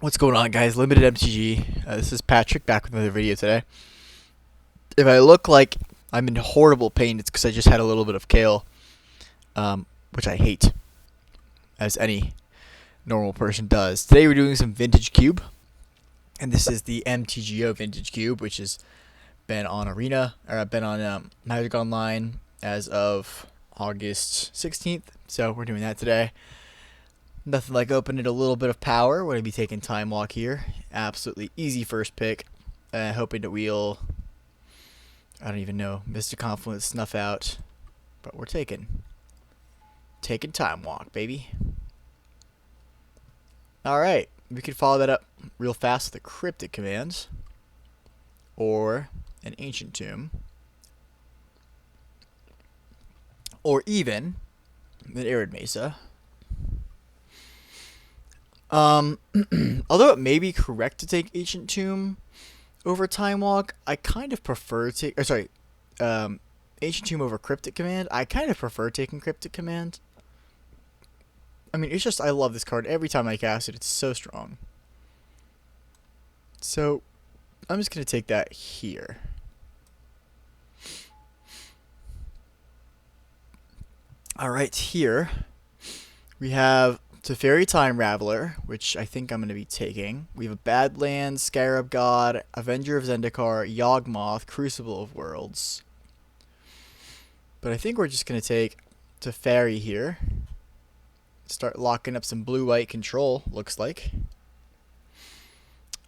What's going on, guys? Limited MTG. This is Patrick back with another video today. If I look like I'm in horrible pain, it's because I just had a little bit of kale, which I hate, as any normal person does. Today we're doing some Vintage Cube, and this is the MTGO Vintage Cube, which has been on Arena, or been on Magic Online as of August 16th. So we're doing that today. Nothing like opening a little bit of power. We're going to be taking Time Walk here. Absolutely easy first pick. Hoping to wheel, I don't even know, Mystic Confluence, Snuff Out. But we're taking Time Walk, baby. Alright, we could follow that up real fast with a Cryptic Command. Or an Ancient Tomb. Or even an Arid Mesa. Although it may be correct to take Ancient Tomb over Time Walk, I kind of prefer Ancient Tomb over Cryptic Command. I kind of prefer taking Cryptic Command. I mean, it's just, I love this card. Every time I cast it, it's so strong. So, I'm just going to take that here. Alright, here we have Teferi Time Raveler, which I think I'm going to be taking. We have a Badlands, Scarab God, Avenger of Zendikar, Yawgmoth, Crucible of Worlds. But I think we're just going to take Teferi here. Start locking up some blue-white control, looks like.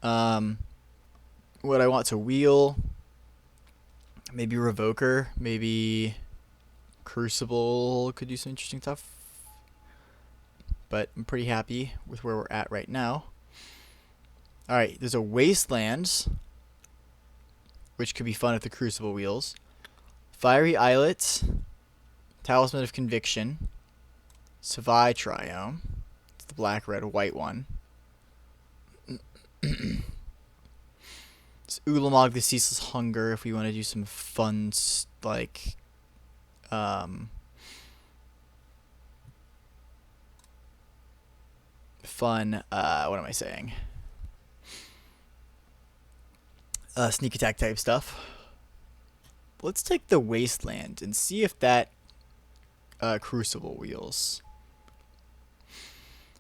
What I want to wheel, maybe Revoker, maybe Crucible could do some interesting stuff. But I'm pretty happy with where we're at right now. Alright, there's a Wastelands, which could be fun if the Crucible wheels. Fiery Islet, Talisman of Conviction, Savai Triome. It's the black, red, white one. It's Ulamog, the Ceaseless Hunger, if we want to do some fun, like, what am I saying? Sneak attack type stuff. Let's take the Wasteland and see if that Crucible wheels.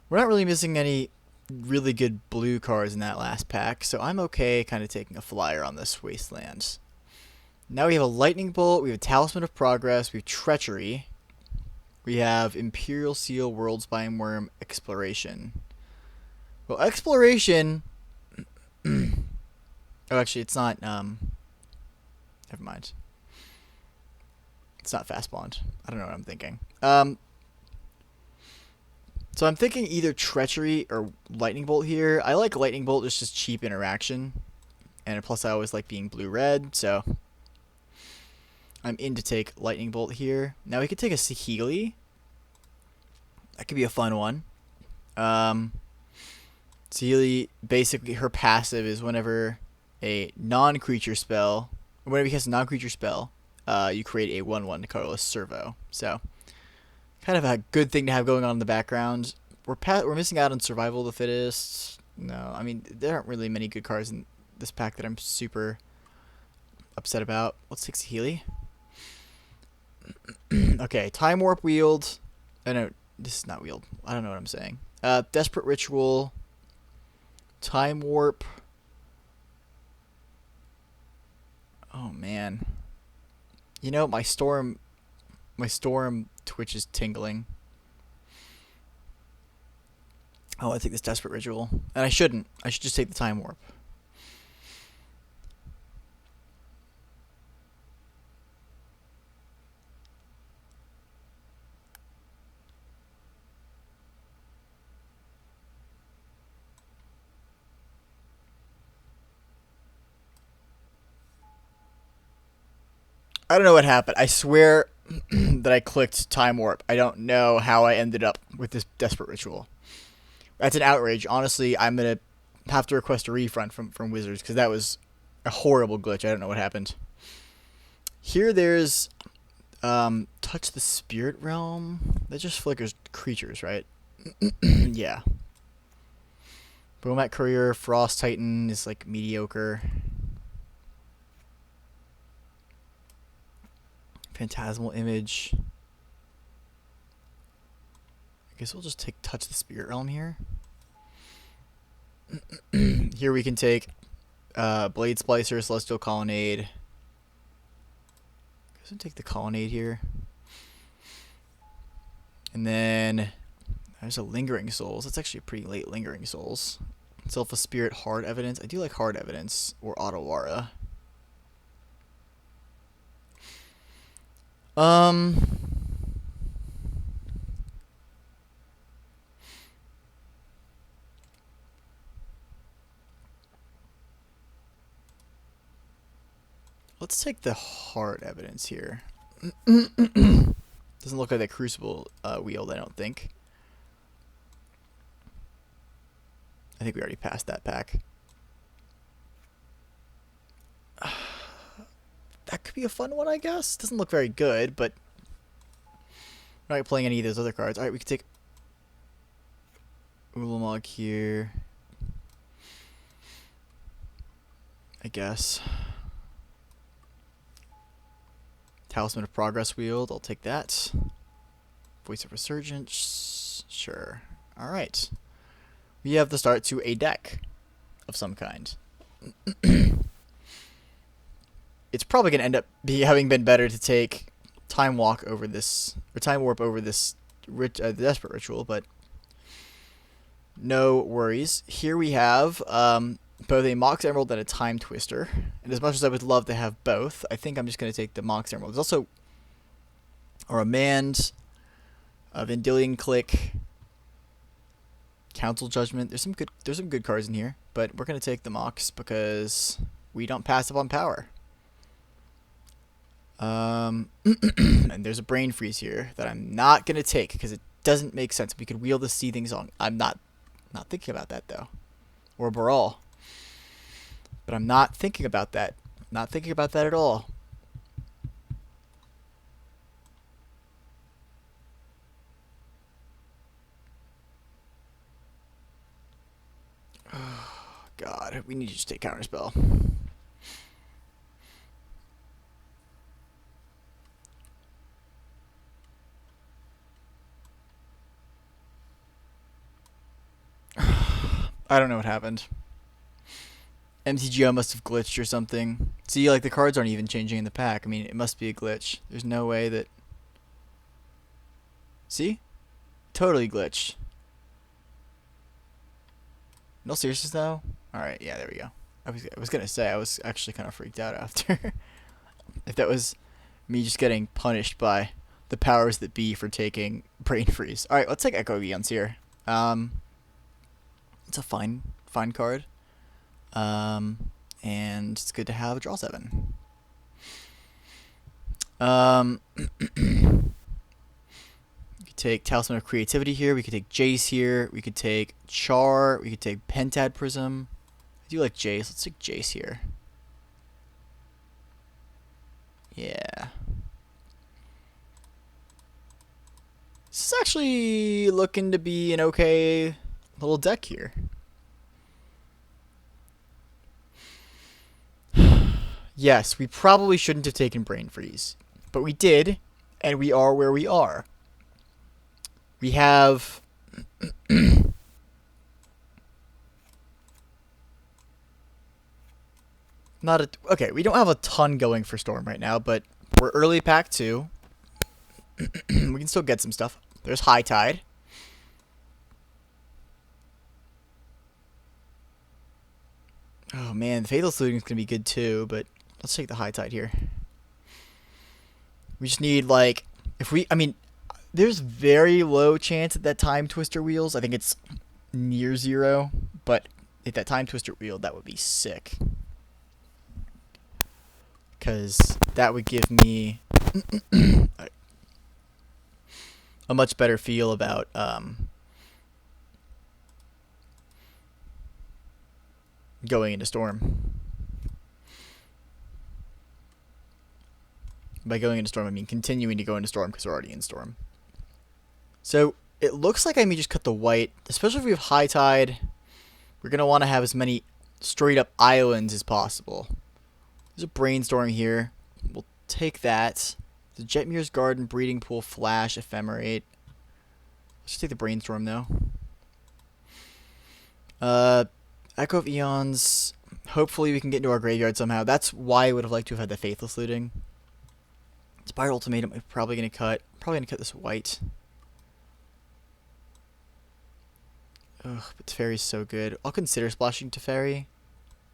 We're not really missing any really good blue cards in that last pack, so I'm okay kind of taking a flyer on this Wasteland. Now we have a Lightning Bolt, we have a Talisman of Progress, we have Treachery, we have Imperial Seal, World Spine Worm, Exploration. Well, Exploration... oh, actually, it's not... never mind. It's not Fast Bond. I don't know what I'm thinking. So I'm thinking either Treachery or Lightning Bolt here. I like Lightning Bolt, it's just cheap interaction. And plus I always like being blue-red, so... I'm in to take Lightning Bolt here. Now we could take a Saheeli. That could be a fun one. Saheeli, basically, her passive is whenever a non-creature spell... Whenever he has a non-creature spell, you create a 1/1 colorless servo. So... kind of a good thing to have going on in the background. We're missing out on Survival of the Fittest. No, I mean, there aren't really many good cards in this pack that I'm super upset about. Let's take Saheeli. Okay, Time Warp wheeled. Oh no, this is not wheeled. I don't know what I'm saying. Desperate Ritual. Time Warp. Oh man. You know, my Storm Twitch is tingling. Oh, I take this Desperate Ritual. And I shouldn't. I should just take the Time Warp. I don't know what happened. I swear that I clicked Time Warp. I don't know how I ended up with this Desperate Ritual. That's an outrage. Honestly, I'm going to have to request a refund from Wizards because that was a horrible glitch. I don't know what happened. Here there's Touch the Spirit Realm. That just flickers creatures, right? Yeah. Bomat Courier, Frost Titan is like mediocre. Phantasmal Image. I guess we'll just take Touch the Spirit Realm here. Here we can take Blade Splicer, Celestial Colonnade. I guess we'll take the Colonnade here. And then there's a Lingering Souls. That's actually a pretty late Lingering Souls. Self a Spirit, Hard Evidence. I do like Hard Evidence or Otawara. Let's take the Hard Evidence here. Doesn't look like that Crucible wield, I don't think. I think we already passed that pack. That could be a fun one, I guess. Doesn't look very good, but we're not playing any of those other cards. Alright, we can take Ulamog here, I guess. Talisman of Progress wield, I'll take that. Voice of Resurgence, sure. Alright. We have the start to a deck of some kind. It's probably going to end up having been better to take Time Walk over this, or Time Warp over this the Desperate Ritual, but no worries. Here we have both a Mox Emerald and a Time Twister, and as much as I would love to have both, I think I'm just going to take the Mox Emerald. There's also a Remand, a Vendilion Click, Council Judgment. There's some good cards in here, but we're going to take the Mox because we don't pass up on power. And there's a Brain Freeze here that I'm not going to take because it doesn't make sense. We could wield the Seething Song. I'm not thinking about that, though. Or Baral. But I'm not thinking about that. Not thinking about that at all. Oh, God. We need to just take Counterspell. I don't know what happened. MTGO must have glitched or something. See, like, the cards aren't even changing in the pack. I mean, it must be a glitch. There's no way that... See? Totally glitched. No seriousness, though? Alright, yeah, there we go. I was gonna say, I was actually kind of freaked out after. If that was me just getting punished by the powers that be for taking Brain Freeze. Alright, let's take Echo Eons here. It's a fine card. And it's good to have a draw 7. You could take Talisman of Creativity here. We could take Jace here. We could take Char. We could take Pentad Prism. I do like Jace. Let's take Jace here. Yeah. This is actually looking to be an okay little deck here. Yes, we probably shouldn't have taken Brain Freeze, but we did, and we are where we are. We have okay, we don't have a ton going for Storm right now, but we're early pack 2. We can still get some stuff. There's High Tide. Oh man, the Fatal Saluting is going to be good too, but let's take the High Tide here. We just need, like, I mean, there's very low chance that Time Twister wheels. I think it's near 0, but if that Time Twister wheeled, that would be sick. Because that would give me a much better feel about going into Storm. By going into Storm, I mean continuing to go into Storm because we're already in Storm. So it looks like I may just cut the white, especially if we have High Tide We're going to want to have as many straight up islands as possible. There's a brainstorm here. We'll take that. The Jetmir's Garden, Breeding Pool, Flash, Ephemerate. Let's just take the brainstorm though. Echo of Eons. Hopefully we can get into our graveyard somehow. That's why I would have liked to have had the Faithless Looting. Spiral Ultimatum, I'm probably going to cut. Probably going to cut this white. Ugh, but Teferi's so good. I'll consider splashing Teferi,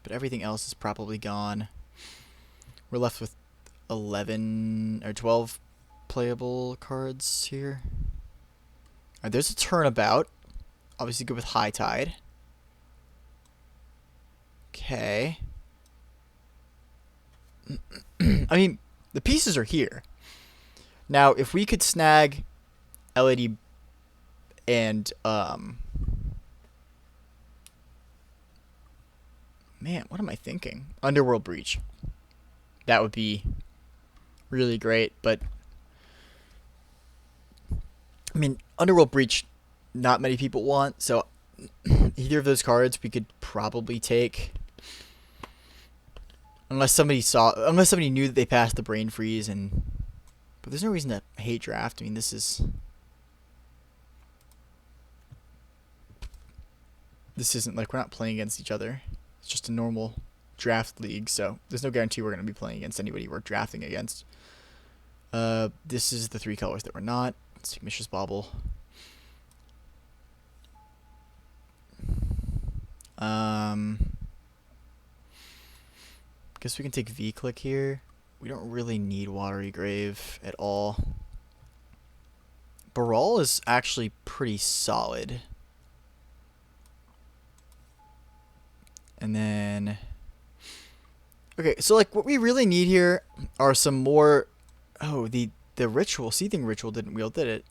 but everything else is probably gone. We're left with 11 or 12 playable cards here. Alright, there's a Turnabout. Obviously good with High Tide. Okay. I mean, the pieces are here. Now, if we could snag LED and man, what am I thinking? Underworld Breach. That would be really great, but I mean, Underworld Breach not many people want, so either of those cards we could probably take. Unless somebody knew that they passed the Brain Freeze, but there's no reason to hate draft. I mean, this isn't like we're not playing against each other. It's just a normal draft league, so there's no guarantee we're going to be playing against anybody we're drafting against. This is the 3 colors that we're not. Let's take Mishra's Bauble. Guess we can take V-Click here. We don't really need Watery Grave at all. Baral is actually pretty solid. And then... okay, so like what we really need here are some more... oh, the ritual, Seething Ritual didn't wheel, did it?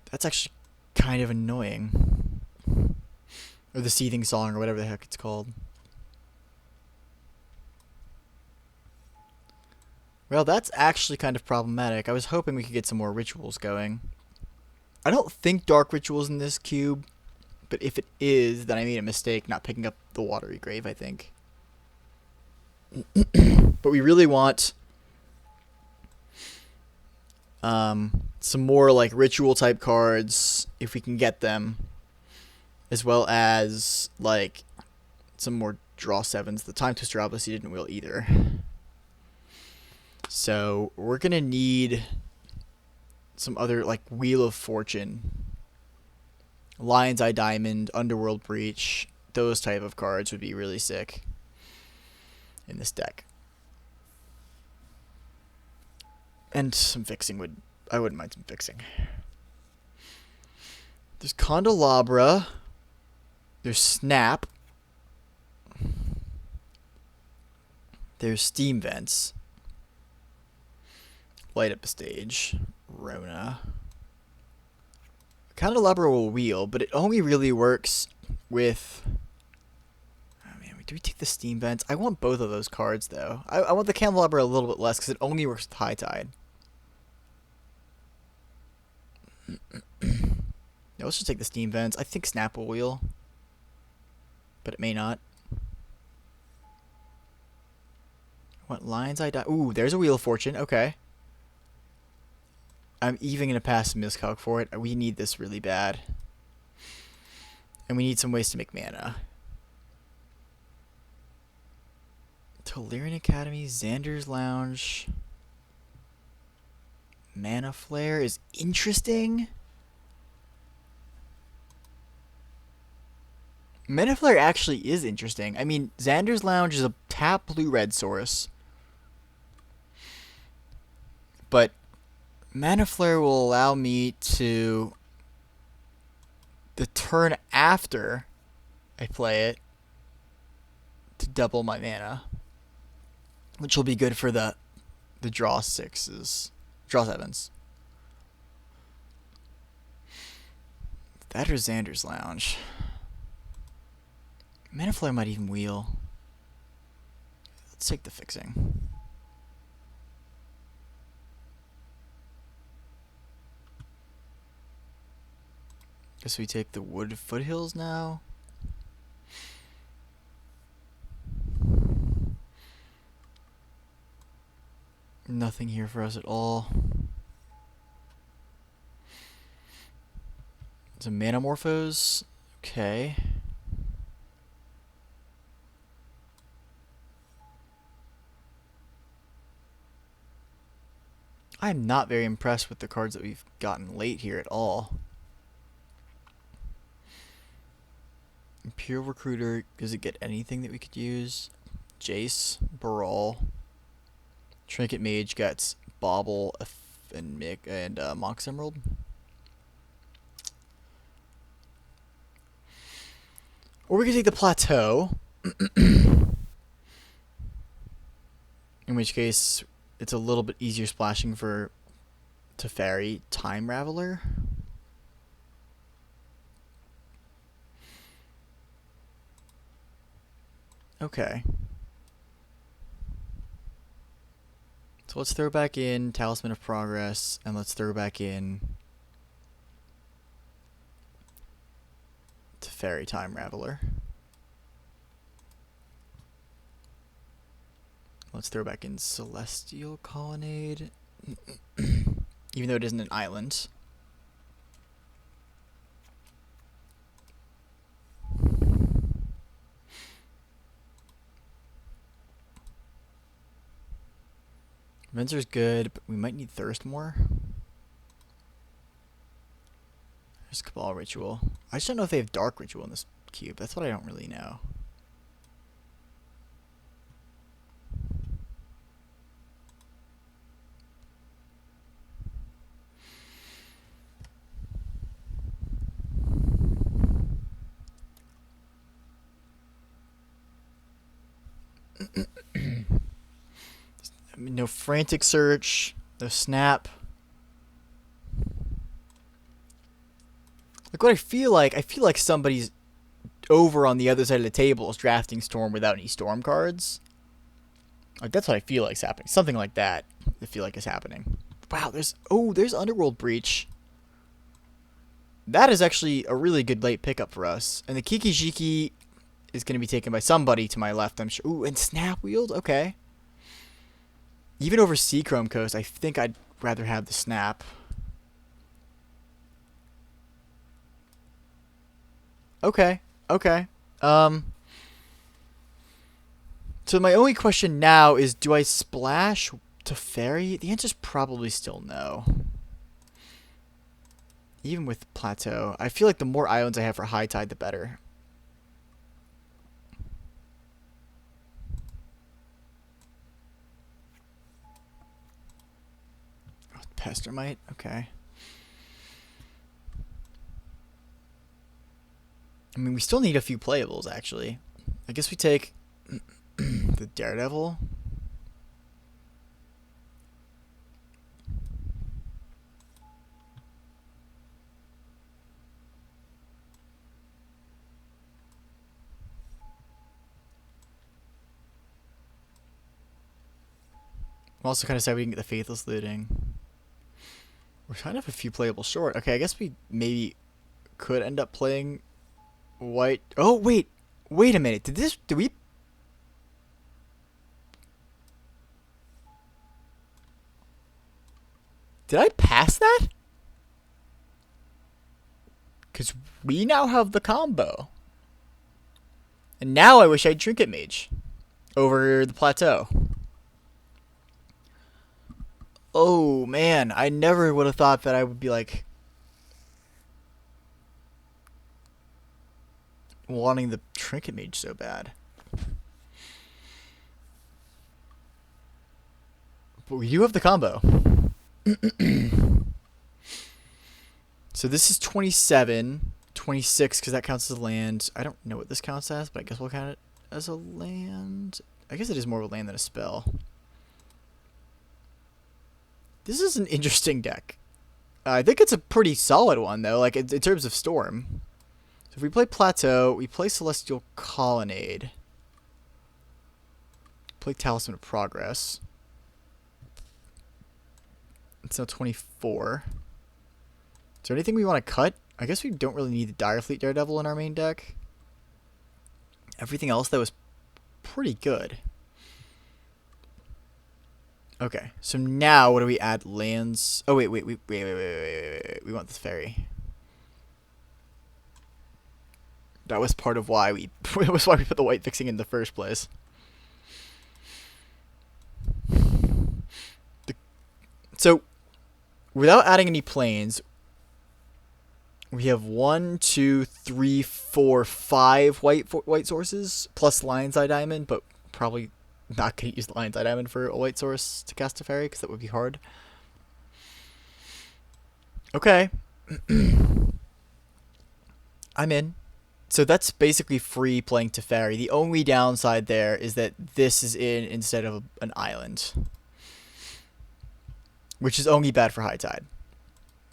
That's actually kind of annoying. Or the Seething Song, or whatever the heck it's called. Well, that's actually kind of problematic. I was hoping we could get some more rituals going. I don't think Dark Ritual's in this cube, but if it is, then I made a mistake not picking up the Watery Grave, I think. But we really want some more like ritual type cards if we can get them, as well as like some more draw 7s. The Time Twister obviously didn't wheel either, so we're gonna need some other like Wheel of Fortune, Lion's Eye Diamond, Underworld Breach. Those type of cards would be really sick in this deck. And some fixing would... I wouldn't mind some fixing. There's Candelabra. There's Snap. There's Steam Vents. Light up a stage. Rona. Candelabra will wheel, but it only really works with... oh man, do we take the Steam Vents? I want both of those cards though. I want the Candelabra a little bit less because it only works with High Tide. Yeah, let's just take the Steam Vents. I think Snap will wheel, but it may not. What Lion's Eye? Ooh, there's a Wheel of Fortune. Okay. I'm even gonna pass Miscalc for it. We need this really bad, and we need some ways to make mana. Tolarian Academy, Xander's Lounge. Mana Flare is interesting. Mana Flare actually is interesting. I mean, Xander's Lounge is a tap blue-red source, but Mana Flare will allow me to, the turn after I play it, to double my mana, which will be good for the draw 6s. Draw 7s. That or Xander's Lounge. Mana Flare might even wheel. Let's take the fixing. Guess we take the wood foothills now. Nothing here for us at all. Some Manamorphose. Okay. I'm not very impressed with the cards that we've gotten late here at all. Imperial Recruiter, does it get anything that we could use? Jace, Baral. Trinket Mage gets Bauble and Mox Emerald. Or we could take the Plateau. In which case, it's a little bit easier splashing for Teferi. Time Raveler. Okay. So let's throw back in Talisman of Progress, and let's throw back in Teferi Time Raveler. Let's throw back in Celestial Colonnade, even though it isn't an island. Venser's good, but we might need Thirst more. There's Cabal Ritual. I just don't know if they have Dark Ritual in this cube. That's what I don't really know. No Frantic Search, no Snap. Like what I feel like somebody's over on the other side of the table is drafting Storm without any Storm cards. Like that's what I feel like is happening. Something like that I feel like is happening. Wow, there's Underworld Breach. That is actually a really good late pickup for us. And the Kiki Jiki is going to be taken by somebody to my left, I'm sure. Ooh, and Snap Wield? Okay. Even over Seachrome Coast, I think I'd rather have the Snap. Okay. Okay. So my only question now is, do I splash Teferi? The answer's probably still no. Even with Plateau. I feel like the more islands I have for High Tide, the better. Oh, Pestermite? Okay. I mean, we still need a few playables, actually. I guess we take the Daredevil. I'm also kind of sad we didn't get the Faithless Looting. We're kind of a few playables short. Okay, I guess we maybe could end up playing white. Oh, wait. Wait a minute. Did we... Did I pass that? Because we now have the combo. And now I wish I had Trinket Mage over the Plateau. Oh, man. I never would have thought that I would be, like, wanting the Trinket Mage so bad. But we do have the combo. So this is 27, 26, because that counts as a land. I don't know what this counts as, but I guess we'll count it as a land. I guess it is more of a land than a spell. This is an interesting deck. I think it's a pretty solid one, though, like in terms of Storm. So if we play Plateau, we play Celestial Colonnade. Play Talisman of Progress. It's now 24. Is there anything we want to cut? I guess we don't really need the Direfleet Daredevil in our main deck. Everything else, though, is pretty good. Okay, so now what do we add? Lands. Oh, wait. We want this fairy. That was part of why we that was why we put the white fixing in the first place. So, without adding any planes, we have 1, 2, 3, 4, 5 white sources plus Lion's Eye Diamond, but probably not going to use the Lion's Eye Diamond for a white source to cast a fairy because that would be hard. Okay. I'm in. So that's basically free playing Teferi. The only downside there is that this is in instead of an island, which is only bad for high tide.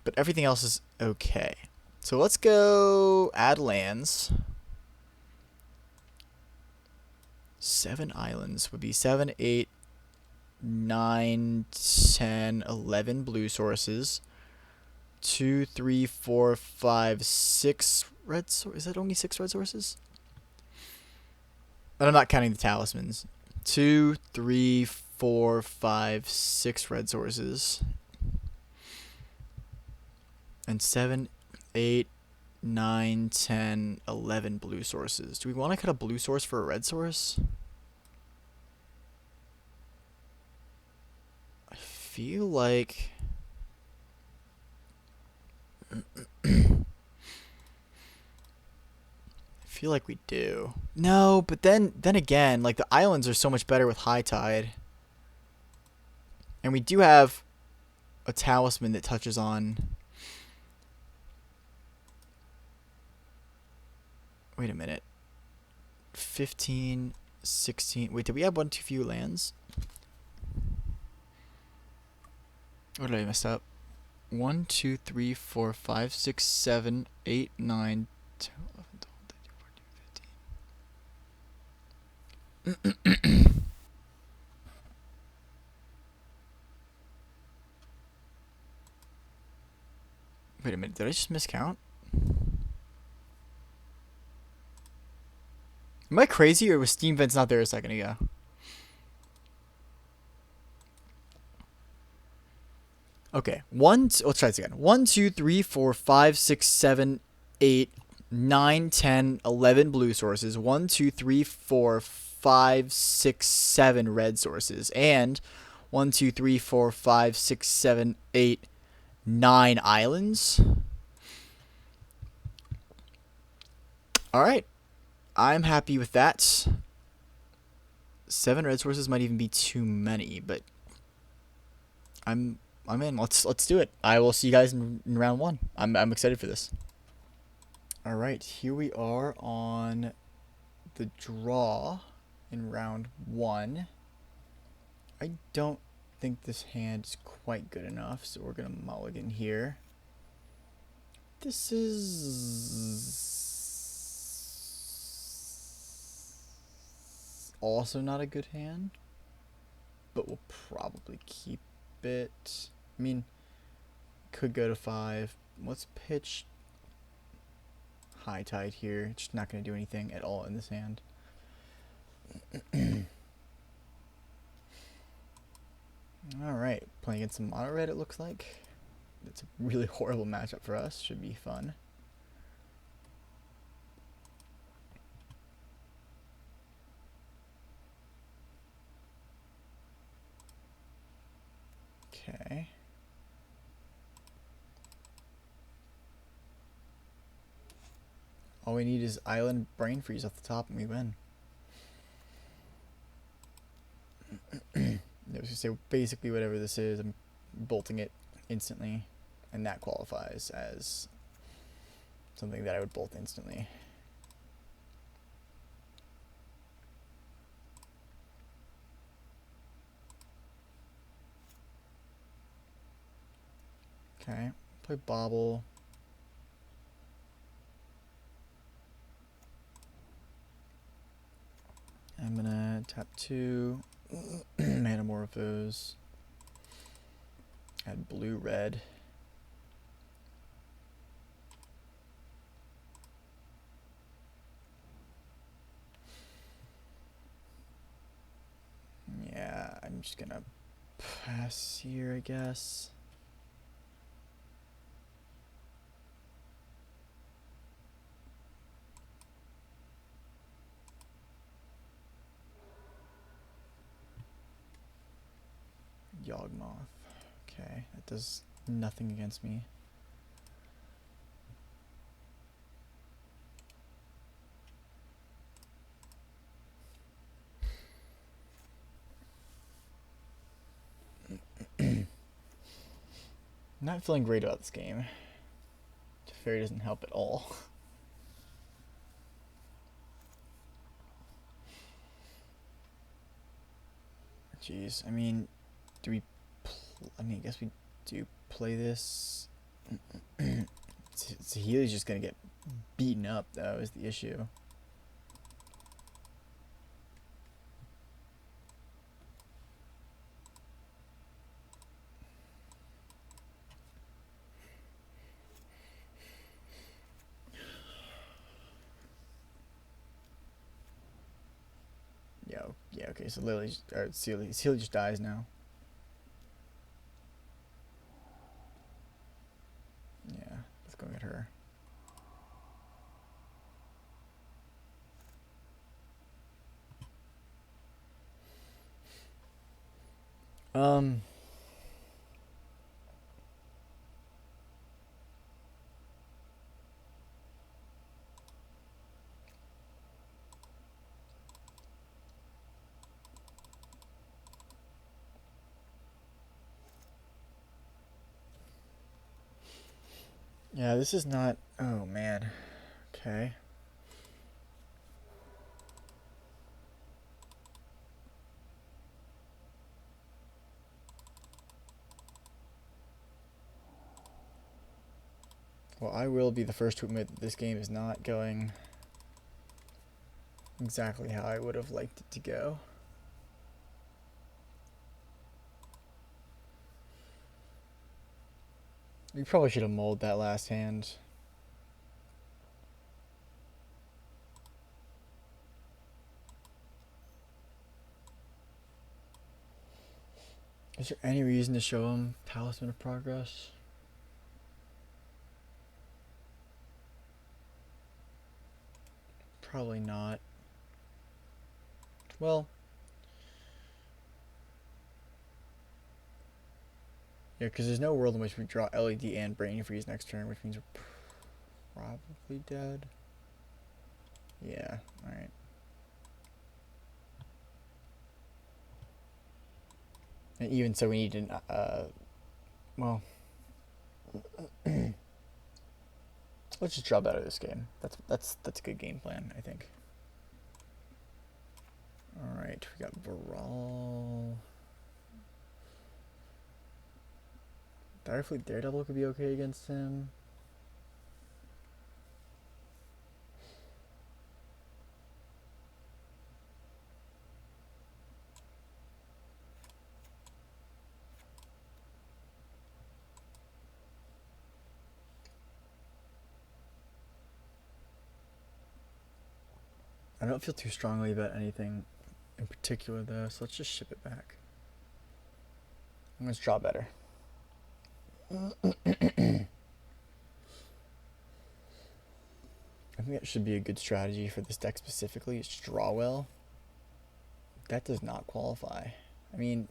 But everything else is okay. So let's go add lands. 7 islands would be 7, 8, 9, 10, 11 blue sources. 2, 3, 4, 5, 6 red sources. Is that only 6 red sources? And I'm not counting the talismans. 2, 3, 4, 5, 6 red sources. And 7, 8, 9, 10, 11 blue sources. Do we want to cut a blue source for a red source? I feel like... I feel like we do. No, but then again, like the islands are so much better with high tide. And we do have a talisman that touches on... Wait a minute. 15, 16... Wait, did we have one too few lands? What did I mess up? 1, 2, 3, 4, 5, 6, 7, 8, 9, 10, 11, 12, 13, 14, 15. Wait a minute, did I just miscount? Am I crazy or was Steam Vents not there a second ago? Okay, let's try this again. 1, 2, 3, 4, 5, 6, 7, 8, 9, 10, 11 blue sources. 1, 2, 3, 4, 5, 6, 7 red sources. And 1, 2, 3, 4, 5, 6, 7, 8, 9 islands. Alright. I'm happy with that. 7 red sources might even be too many, but I'm in. Let's do it. I will see you guys in round 1. I'm excited for this. All right, here we are on the draw in round 1. I don't think this hand is quite good enough, so we're gonna mulligan here. This is also not a good hand, but we'll probably keep it. I mean, could go to 5. Let's pitch high tide here. It's just not going to do anything at all in this hand. Alright, playing against some mono red, it looks like. It's a really horrible matchup for us. Should be fun. Okay. All we need is Island Brain Freeze off the top and we win. I was gonna say basically whatever this is, I'm bolting it instantly, and that qualifies as something that I would bolt instantly. Okay, play Bobble. I'm gonna tap 2 Manamorphose. Add blue red. I'm just gonna pass here, I guess. Yawgmoth. Okay, that does nothing against me. Not feeling great about this game. Teferi doesn't help at all. Jeez, I mean, do we? I mean, I guess we do play this. Healy's just gonna get beaten up, though, is the issue. Yeah, okay, so Healy just dies now. Yeah, let's go get her. Yeah, this is not. Oh man. Okay. Well, I will be the first to admit that this game is not going exactly how I would have liked it to go. We probably should have mulled that last hand. Is there any reason to show him Talisman of Progress? Probably not. Well, yeah, because there's no world in which we draw LED and Brain Freeze next turn, which means we're probably dead. Yeah, alright. And even so, we need to, well, let's just draw better this game. That's a good game plan, I think. Alright, we got Baral. Direfleet Daredevil could be okay against him. I don't feel too strongly about anything in particular, though, so let's just ship it back. I'm going to draw better. I think that should be a good strategy for this deck specifically, is draw well. That does not qualify. I mean,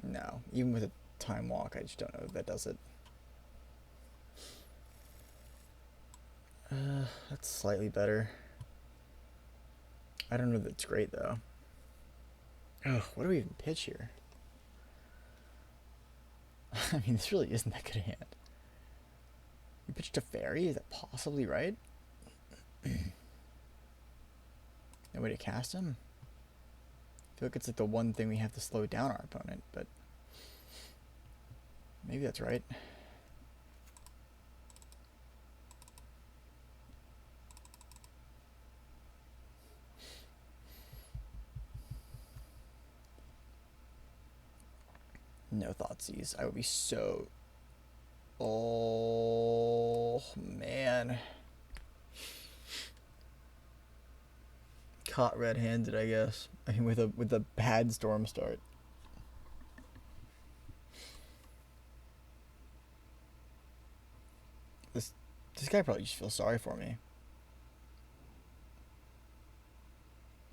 no. Even with a time walk, I just don't know if that does it. That's slightly better. I don't know if that's great, though. Oh, what do we even pitch here? I mean, this really isn't that good a hand. We pitched a fairy? Is that possibly right? No way to cast him? I feel like it's like the one thing we have to slow down our opponent, but maybe that's right. No Thoughtseize. I would be so... Oh, man. caught red-handed, I guess. I mean, with a bad storm start. This guy probably just feels sorry for me.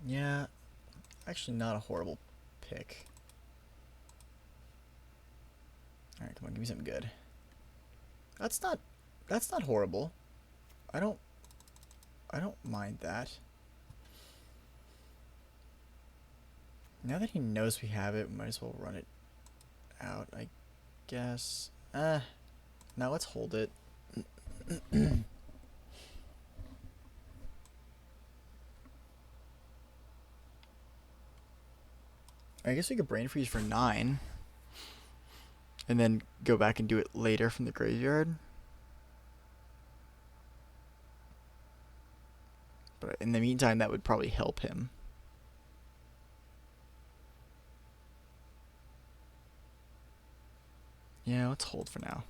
Yeah, actually not a horrible pick. All right, come on, give me something good. That's not horrible. I don't mind that. Now that he knows we have it, we might as well run it out, I guess. Now let's hold it. I guess we could brain freeze for 9. And then go back and do it later from the graveyard. But in the meantime, that would probably help him. Yeah, let's hold for now.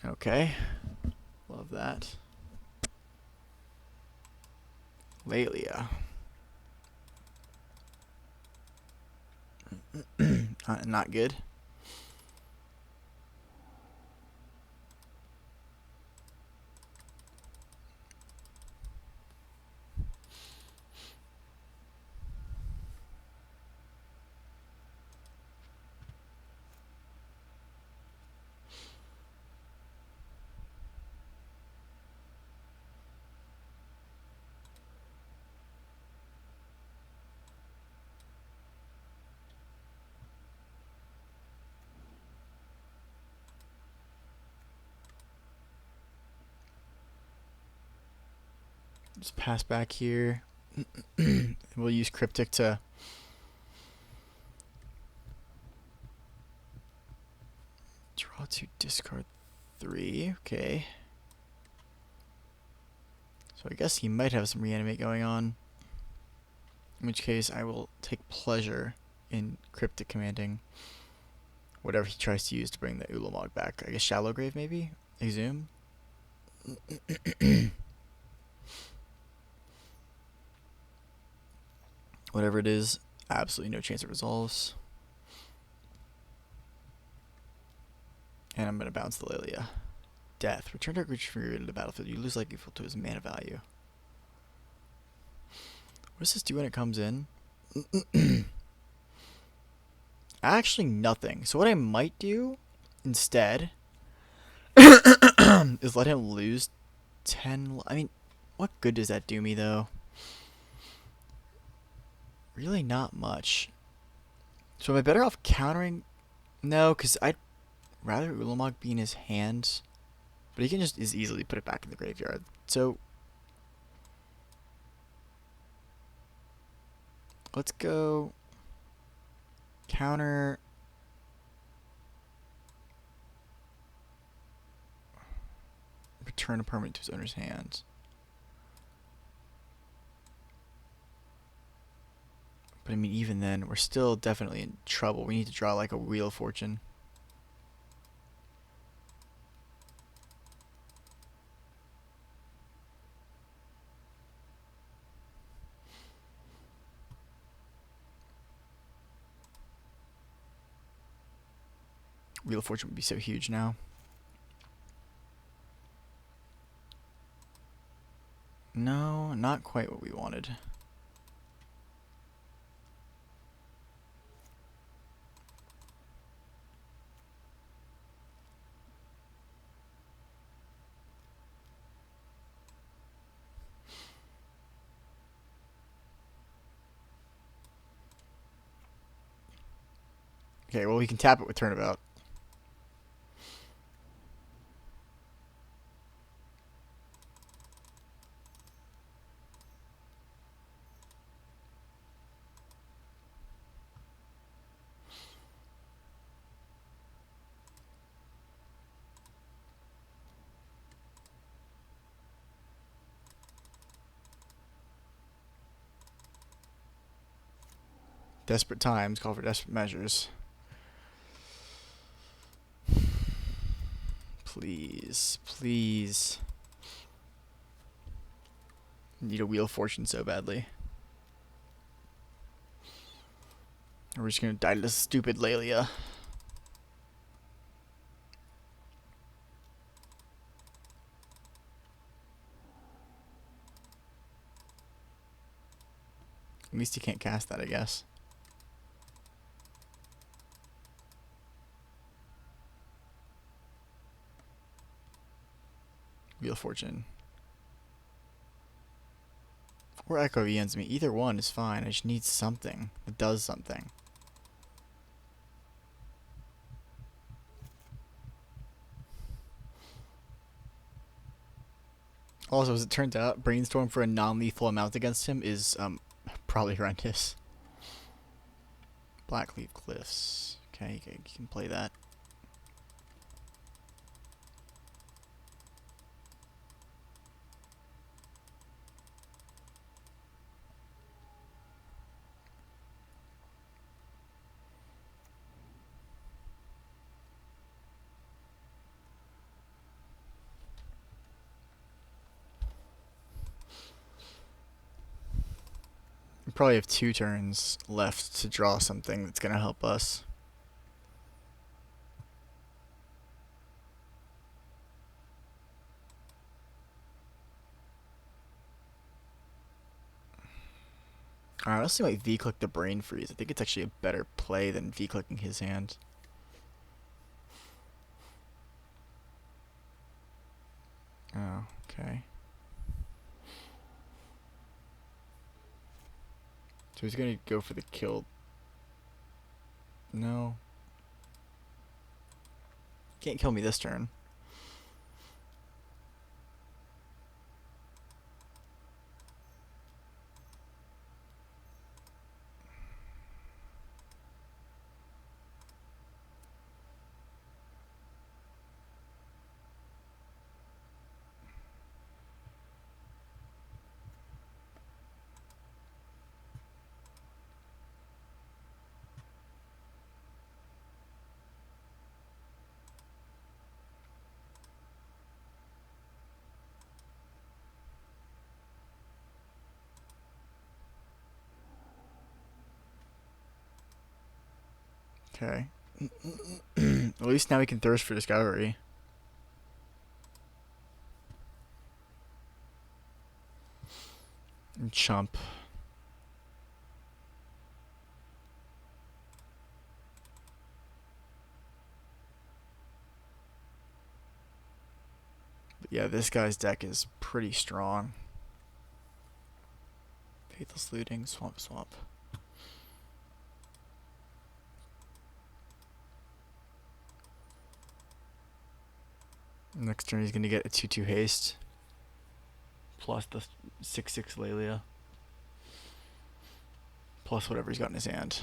Okay. Love that. Lelia. Not good. Just pass back here. We'll use Cryptic to draw 2, discard 3. Okay. So I guess he might have some reanimate going on. In which case I will take pleasure in Cryptic commanding whatever he tries to use to bring the Ulamog back. I guess Shallow Grave maybe? Exhume? Whatever it is, absolutely no chance it resolves. And I'm going to bounce the Lelia. Death. Return target creature from your into the battlefield. You lose life equal to his mana value. What does this do when it comes in? Actually, nothing. So what I might do instead is let him lose 10. I mean, what good does that do me, though? Really not much. So am I better off countering? No, because I'd rather Ulamog be in his hands. But he can just as easily put it back in the graveyard. So let's go counter. Return a permanent to his owner's hands. But I mean, even then, we're still definitely in trouble. We need to draw like a Wheel of Fortune. Wheel of Fortune would be so huge now. No, not quite what we wanted. Okay, well, we can tap it with Turnabout. Desperate times call for desperate measures. Please, please. Need a Wheel of Fortune so badly. Or we're just gonna die to this stupid Laelia. At least he can't cast that, I guess. Wheel of Fortune. Or Echo Ends me. Either one is fine. I just need something that does something. Also, as it turns out, Brainstorm for a non-lethal amount against him is probably horrendous. Blackleaf Cliffs. Okay, you can play that. We probably have 2 turns left to draw something that's going to help us. Alright, let's see like V-click the Brain Freeze. I think it's actually a better play than V-clicking his hand. Oh, okay. So he's gonna go for the kill. No. Can't kill me this turn. Okay. At least now we can thirst for discovery. And chump. But yeah, this guy's deck is pretty strong. Faithless Looting, Swamp. Next turn he's going to get a 2/2 haste. Plus the 6/6 Laelia. Plus whatever he's got in his hand.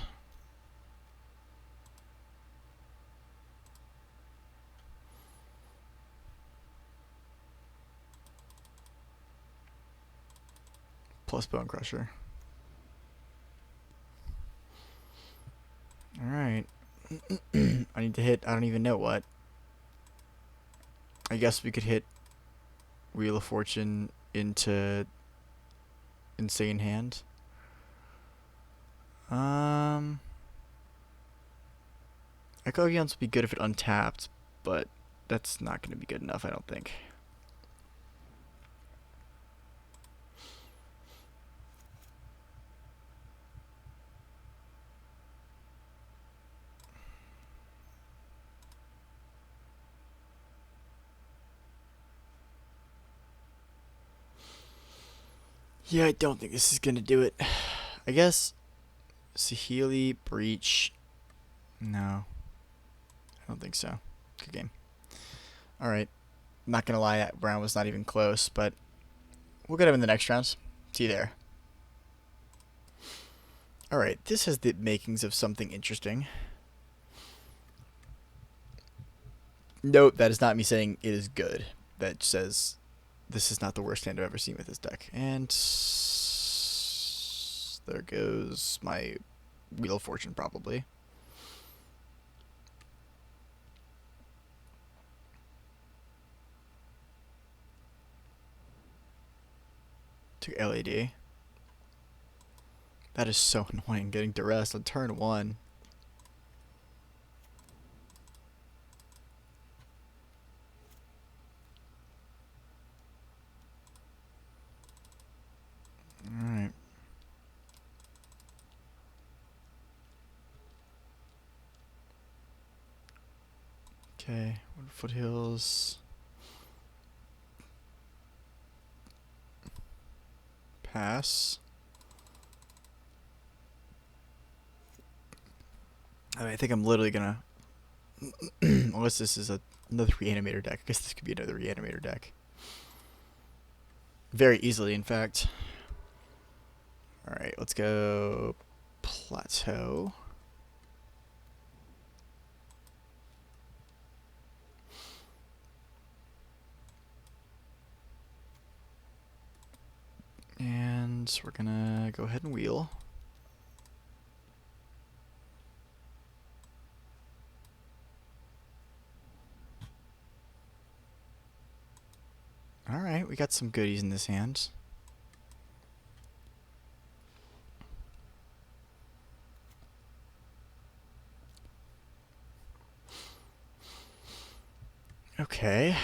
Plus Bone Crusher. Alright. I need to hit, I don't even know what. I guess we could hit Wheel of Fortune into Insane Hand. Echo Eons would be good if it untapped, but that's not going to be good enough, I don't think. Yeah, I don't think this is going to do it. I guess Saheeli, Breach. No. I don't think so. Good game. Alright. Not going to lie, that round was not even close, but we'll get him in the next rounds. See you there. Alright, this has the makings of something interesting. Note, that is not me saying it is good. That says this is not the worst hand I've ever seen with this deck. And there goes my Wheel of Fortune, probably. Took LED. That is so annoying, getting duress on turn 1. Alright. Okay, foothills. Pass. I think I'm literally gonna... unless this is another reanimator deck. I guess this could be another reanimator deck. Very easily, in fact. Alright, let's go Plateau. And we're gonna go ahead and wheel. Alright, we got some goodies in this hand. Okay.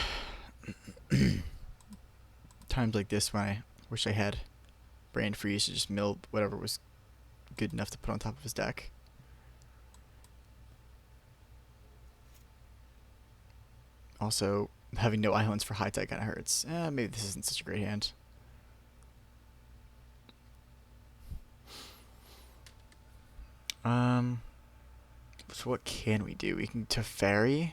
Times like this when I wish I had Brain Freeze to just mill whatever was good enough to put on top of his deck. Also, having no islands for high tech kind of hurts. Maybe this isn't such a great hand. So what can we do? We can Teferi.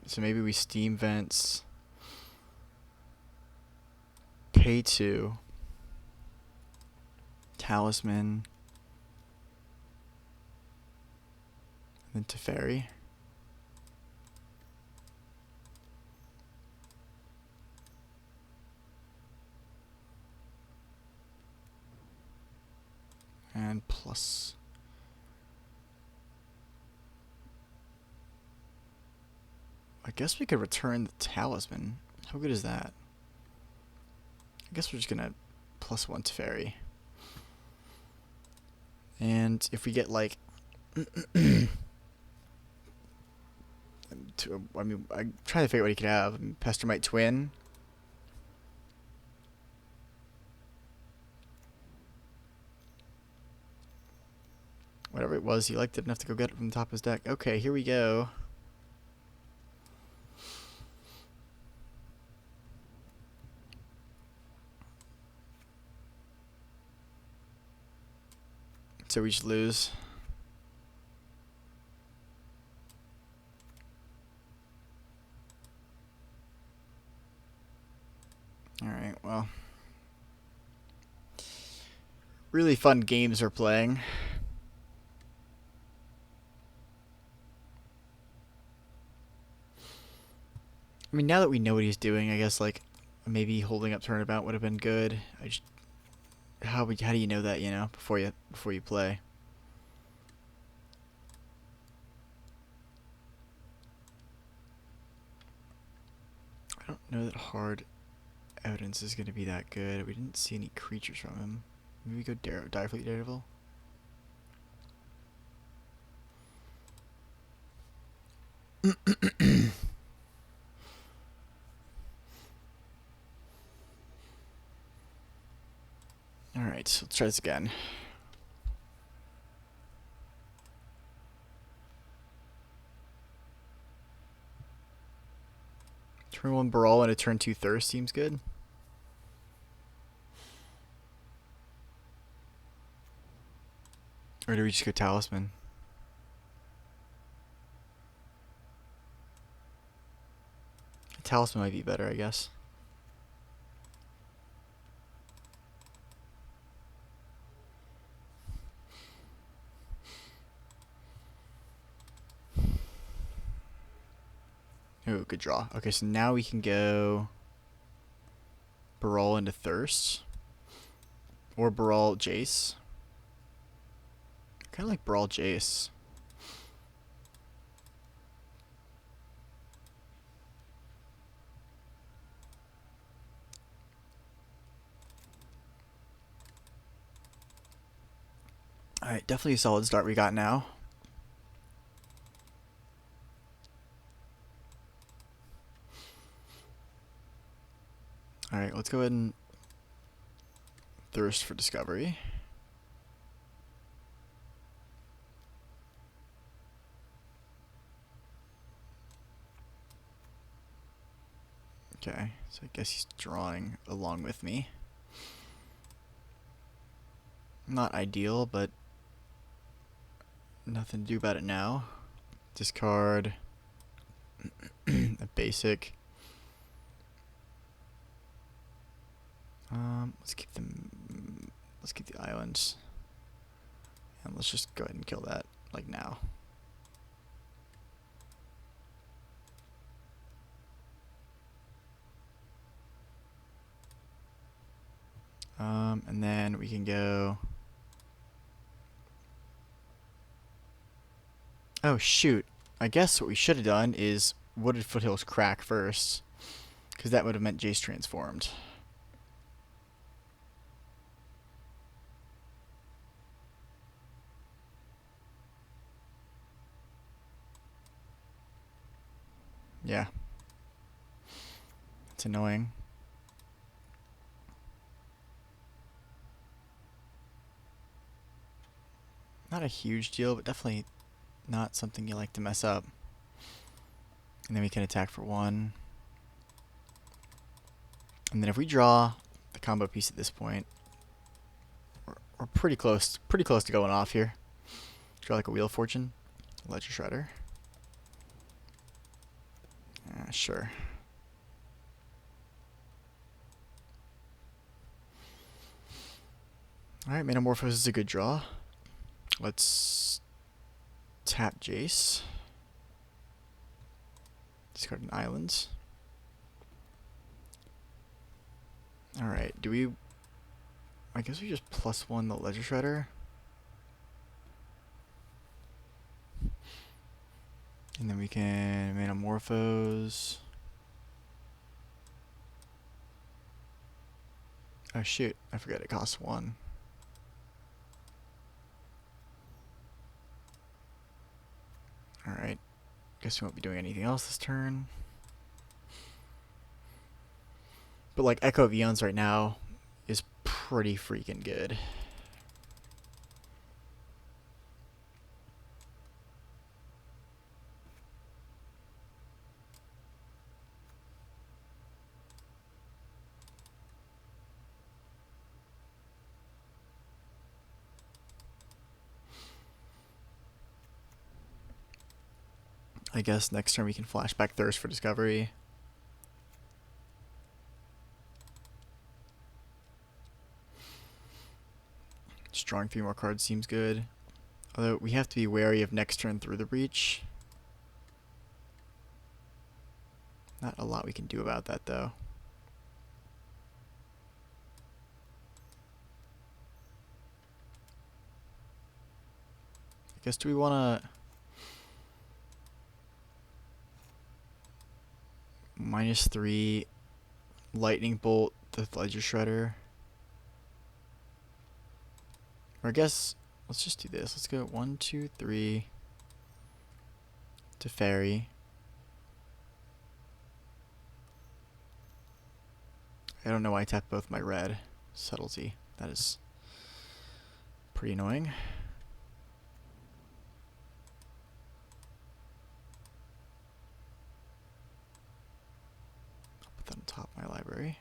So maybe we Steam Vents. Pay 2. Talisman. And then Teferi. And plus. I guess we could return the Talisman. How good is that? I guess we're just gonna +1 Teferi. And if we get like I'm trying to figure out what he could have. Pestermite Twin. Whatever it was, he liked it enough to go get it from the top of his deck. Okay, here we go. So we just lose. Alright, well. Really fun games we're playing. I mean, now that we know what he's doing, I guess, like, maybe holding up turnabout would have been good. How do you know that, you know, before you play? I don't know that hard evidence is going to be that good. We didn't see any creatures from him. Maybe we go Direfleet Daredevil. Alright, so let's try this again. Turn 1 Brawl and a turn 2 Thirst seems good. Or do we just go Talisman? Talisman might be better, I guess. Ooh, good draw. Okay, so now we can go Brawl into Thirst. Or Brawl Jace. Kind of like Brawl Jace. Alright, definitely a solid start we got now. Alright, let's go ahead and thirst for discovery. Okay, so I guess he's drawing along with me. Not ideal, but nothing to do about it now. Discard a basic. Let's keep them. Let's keep the islands, and let's just go ahead and kill that like now. And then we can go. Oh shoot! I guess what we should have done is Wooded Foothills crack first, because that would have meant Jace transformed. Yeah. It's annoying. Not a huge deal, but definitely not something you like to mess up. And then we can attack for 1. And then if we draw the combo piece at this point, we're pretty close to going off here. Draw like a Wheel of Fortune, Ledger Shredder. Sure. Alright, Metamorphose is a good draw. Let's tap Jace. Discard an island. Alright, do we... I guess we just +1 the Ledger Shredder. And then we can Metamorphose. Oh shoot, I forgot it costs 1. Alright, guess we won't be doing anything else this turn. But like Echo of Eons right now is pretty freaking good. I guess next turn we can flashback Thirst for Discovery. Just drawing 3 more cards seems good. Although we have to be wary of next turn Through the Breach. Not a lot we can do about that though. I guess do we want to -3 Lightning Bolt the Ledger Shredder? Or I guess let's just do this. Let's go 1, 2, 3 to Fairy. I don't know why I tapped both my red. Subtlety. That is pretty annoying. I'll put that on top of my library.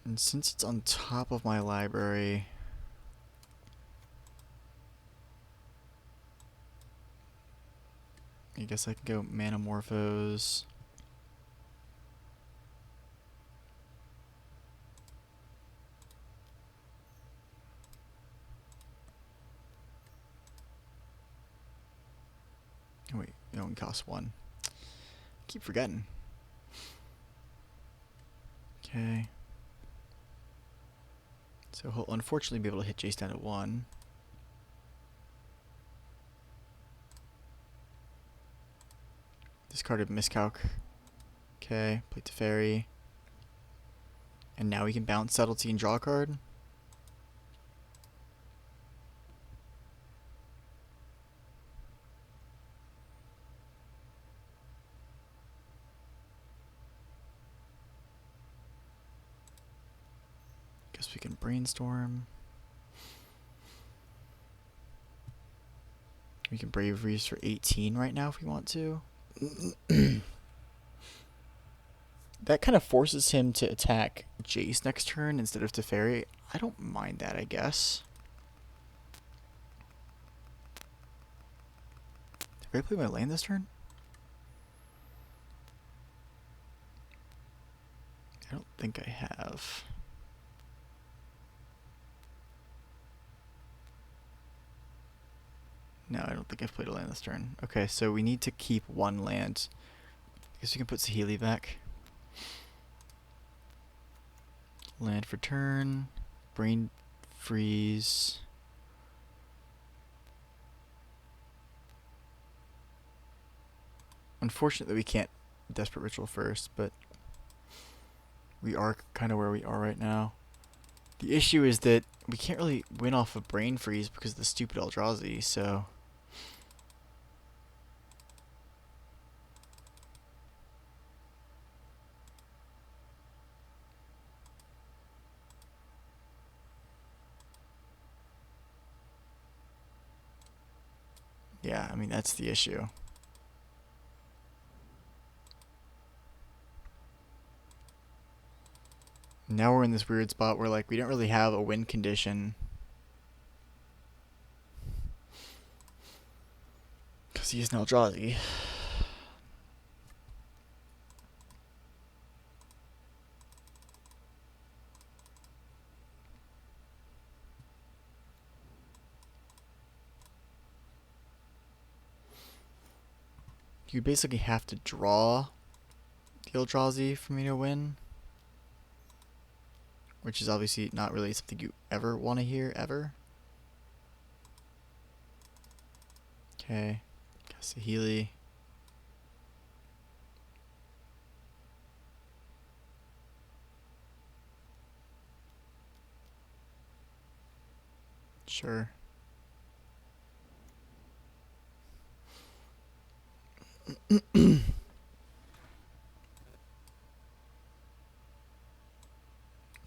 And since it's on top of my library, I guess I can go Metamorphose. Oh wait, it only costs 1. Keep forgetting. Okay. So he'll unfortunately be able to hit Jace down at 1. Discarded Miscalc. Okay, play Teferi. And now we can bounce Subtlety and draw a card. Guess we can brainstorm. We can Braveries for 18 right now if we want to. That kind of forces him to attack Jace next turn instead of Teferi. I don't mind that, I guess. Did I play my land this turn? I don't think I have. No, I don't think I've played a land this turn. Okay, so we need to keep one land. I guess we can put Saheeli back. Land for turn. Brain freeze. Unfortunate that we can't Desperate Ritual first, but we are kind of where we are right now. The issue is that we can't really win off of Brain Freeze because of the stupid Eldrazi, so... Yeah, I mean, that's the issue. Now we're in this weird spot where, like, we don't really have a win condition. Because he's an Eldrazi. You basically have to draw the Eldrazi for me to win. Which is obviously not really something you ever want to hear, ever. Okay. Saheeli. Sure.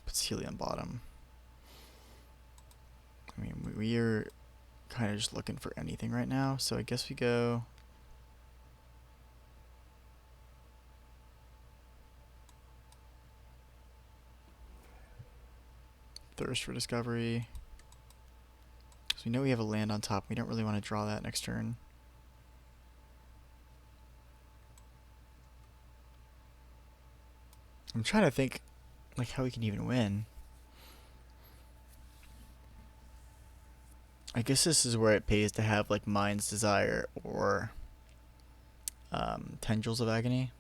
Puts Healy on bottom. I mean, we are kind of just looking for anything right now, so I guess we go... Thirst for Discovery. So we know we have a land on top. We don't really want to draw that next turn. I'm trying to think, like, how we can even win. I guess this is where it pays to have, like, Mind's Desire or Tendrils of Agony.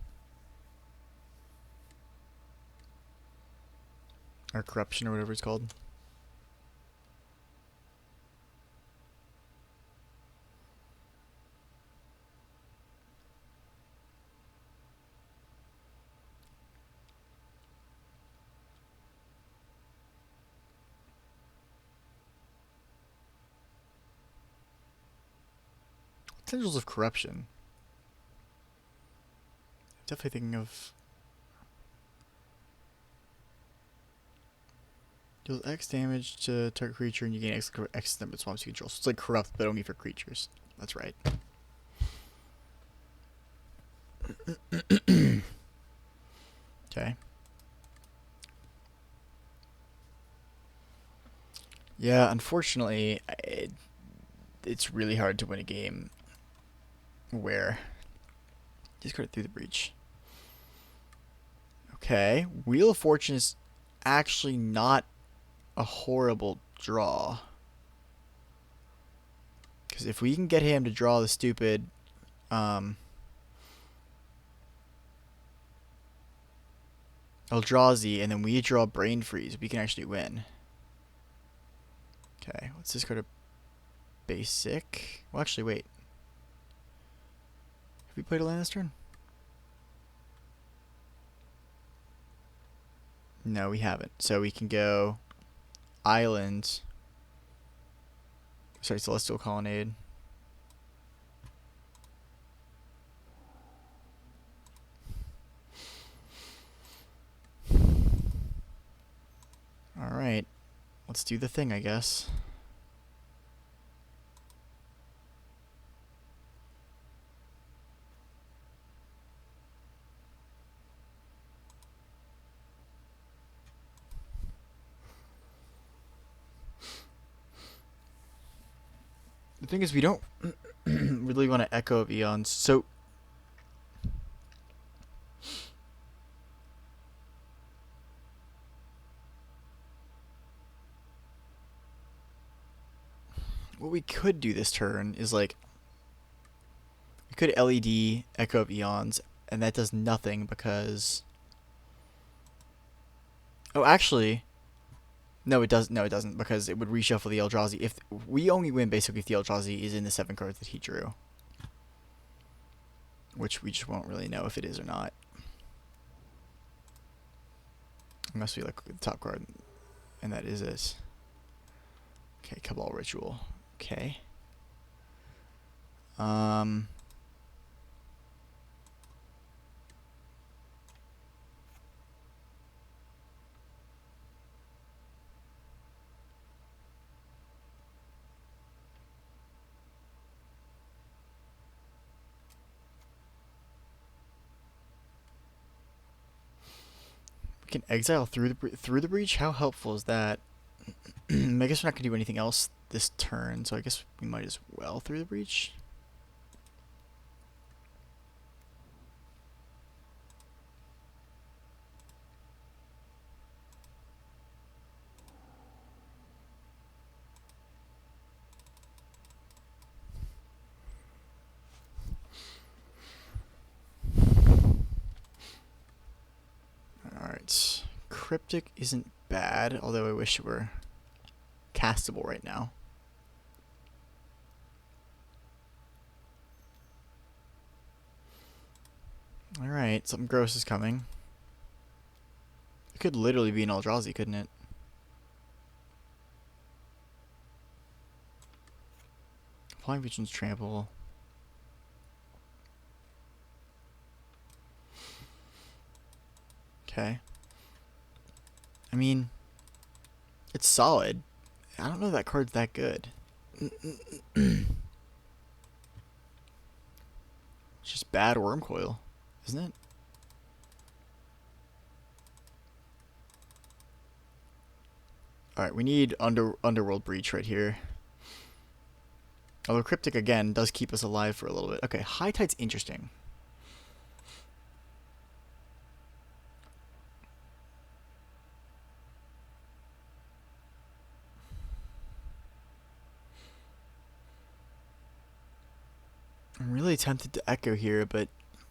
Or Corruption or whatever it's called. Tendrils of Corruption. Definitely thinking of... Deals X damage to target creature and you gain X number of swamps you control. So it's like Corrupt, but only for creatures. That's right. Okay. Yeah, unfortunately, it's really hard to win a game where... Just go through the breach. Okay. Wheel of Fortune is actually not a horrible draw. Because if we can get him to draw the stupid... Eldrazi, and then we draw Brain Freeze, we can actually win. Okay, let's just go to basic. Well, actually, wait. Have we played a land this turn? No, we haven't. So we can go island. Sorry, celestial colonnade. Alright. Let's do the thing, I guess. The thing is, we don't really want to echo of eons. So what we could do this turn is like we could LED Echo of Eons, and that does nothing because. Oh, actually, no, it does. No, it doesn't because it would reshuffle the Eldrazi. If we only win basically if the Eldrazi is in the 7 cards that he drew, which we just won't really know if it is or not. Unless we look at the top card, and that is this. Okay, Cabal Ritual. Okay. We can exile through the breach. How helpful is that? I guess we're not gonna do anything else this turn, so I guess we might as well through the breach. Alright. Cryptic isn't bad, although I wish it were castable right now. Alright, something gross is coming. It could literally be an Eldrazi, couldn't it? Flying Vigilance Trample. Okay. I mean, it's solid. I don't know if that card's that good. It's just bad Wormcoil, isn't it? Alright, we need Underworld Breach right here. Although Cryptic, again, does keep us alive for a little bit. Okay, High Tide's interesting. I'm really tempted to Echo here, but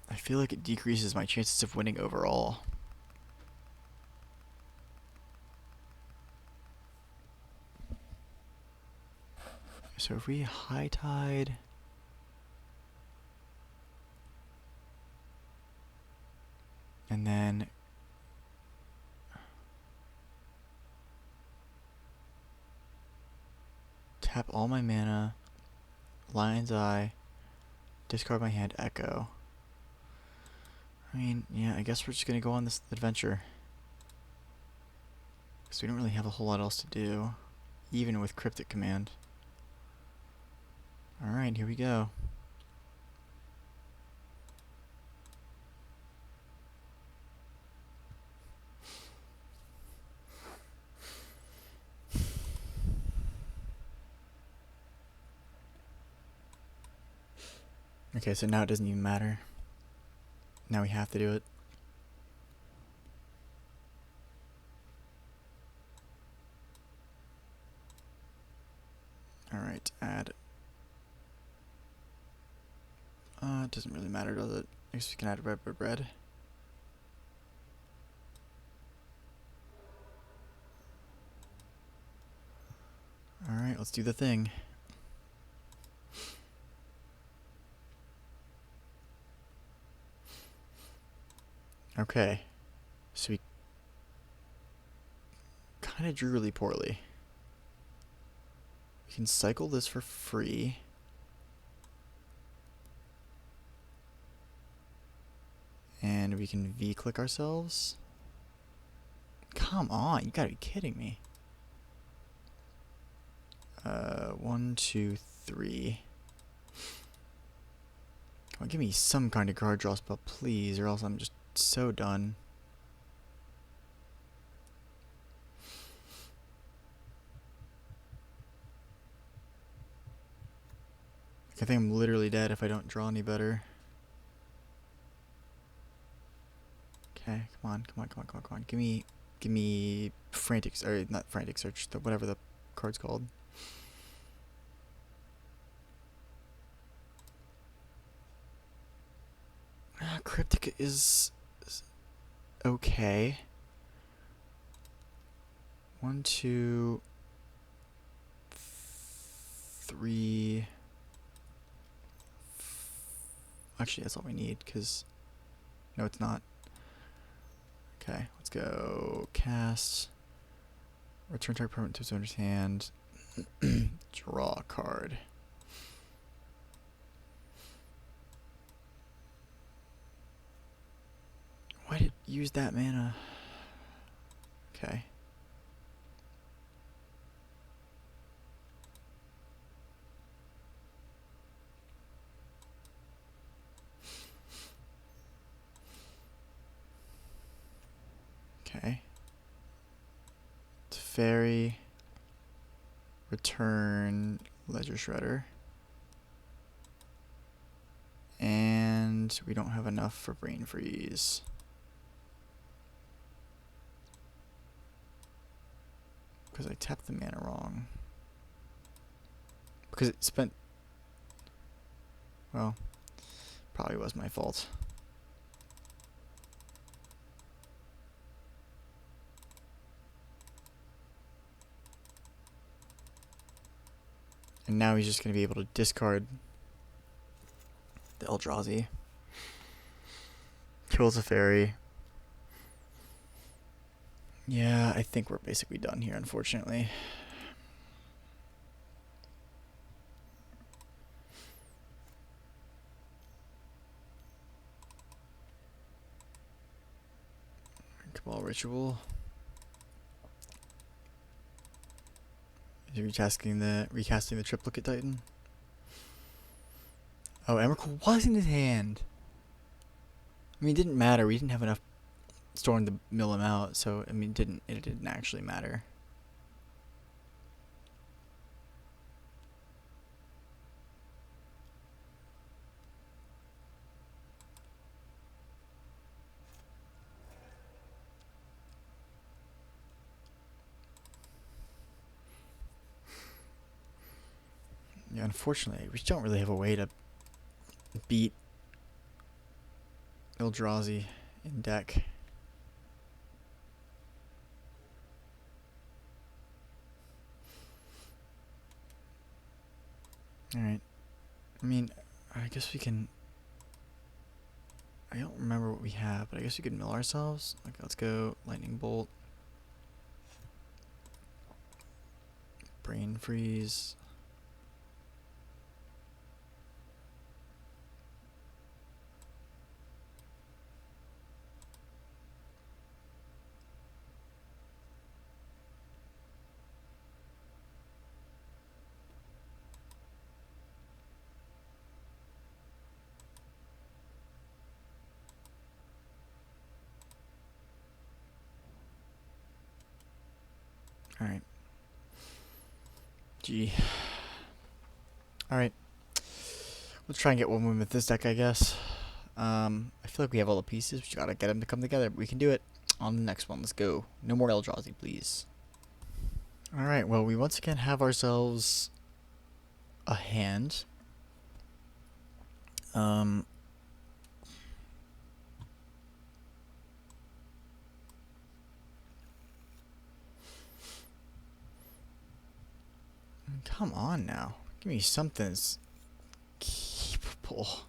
I feel like it decreases my chances of winning overall. So if we High Tide... and then... tap all my mana, Lion's Eye, discard my hand, Echo. I mean, yeah, I guess we're just gonna go on this adventure. Because we don't really have a whole lot else to do, even with Cryptic Command. Alright, here we go. Okay, so now it doesn't even matter. Now we have to do it. Alright, add. It doesn't really matter, does it? I guess we can add red. Alright, let's do the thing. Okay. So we kind of drew really poorly. We can cycle this for free. And we can V-click ourselves. Come on, you gotta be kidding me. 1, 2, 3. Come on, give me some kind of card draw spell, please, or else I'm just so done. I think I'm literally dead if I don't draw any better. Okay, come on, come on, come on, come on, come on. Give me frantic, or not frantic search, whatever the card's called. Cryptic is okay. 1, 2, 3. Actually, that's all we need, because no, it's not. Okay, let's go cast. Return target permanent to its owner's hand. Draw a card. Why did it use that mana? Okay. Okay. Fairy. Return Ledger Shredder. And we don't have enough for Brain Freeze. Because I tapped the mana wrong. Because it spent... Well, probably was my fault. And now he's just going to be able to discard the Eldrazi. Kills a fairy. Yeah, I think we're basically done here, unfortunately. Cabal Ritual. Is recasting the Triplicate Titan? Oh, Emrakul was in his hand. I mean, it didn't matter. We didn't have enough storing to mill him out, so I mean, it didn't actually matter. Yeah, unfortunately, we just don't really have a way to beat Eldrazi in deck. Alright. I mean, I guess we can... I don't remember what we have, but I guess we could mill ourselves. Like, let's go Lightning Bolt. Brain Freeze. Alright. Gee. Alright. Let's try and get one win with this deck, I guess. I feel like we have all the pieces. We just gotta get them to come together. We can do it. On the next one, let's go. No more Eldrazi, please. Alright, well, we once again have ourselves a hand. Come on now. Give me something that's keepable.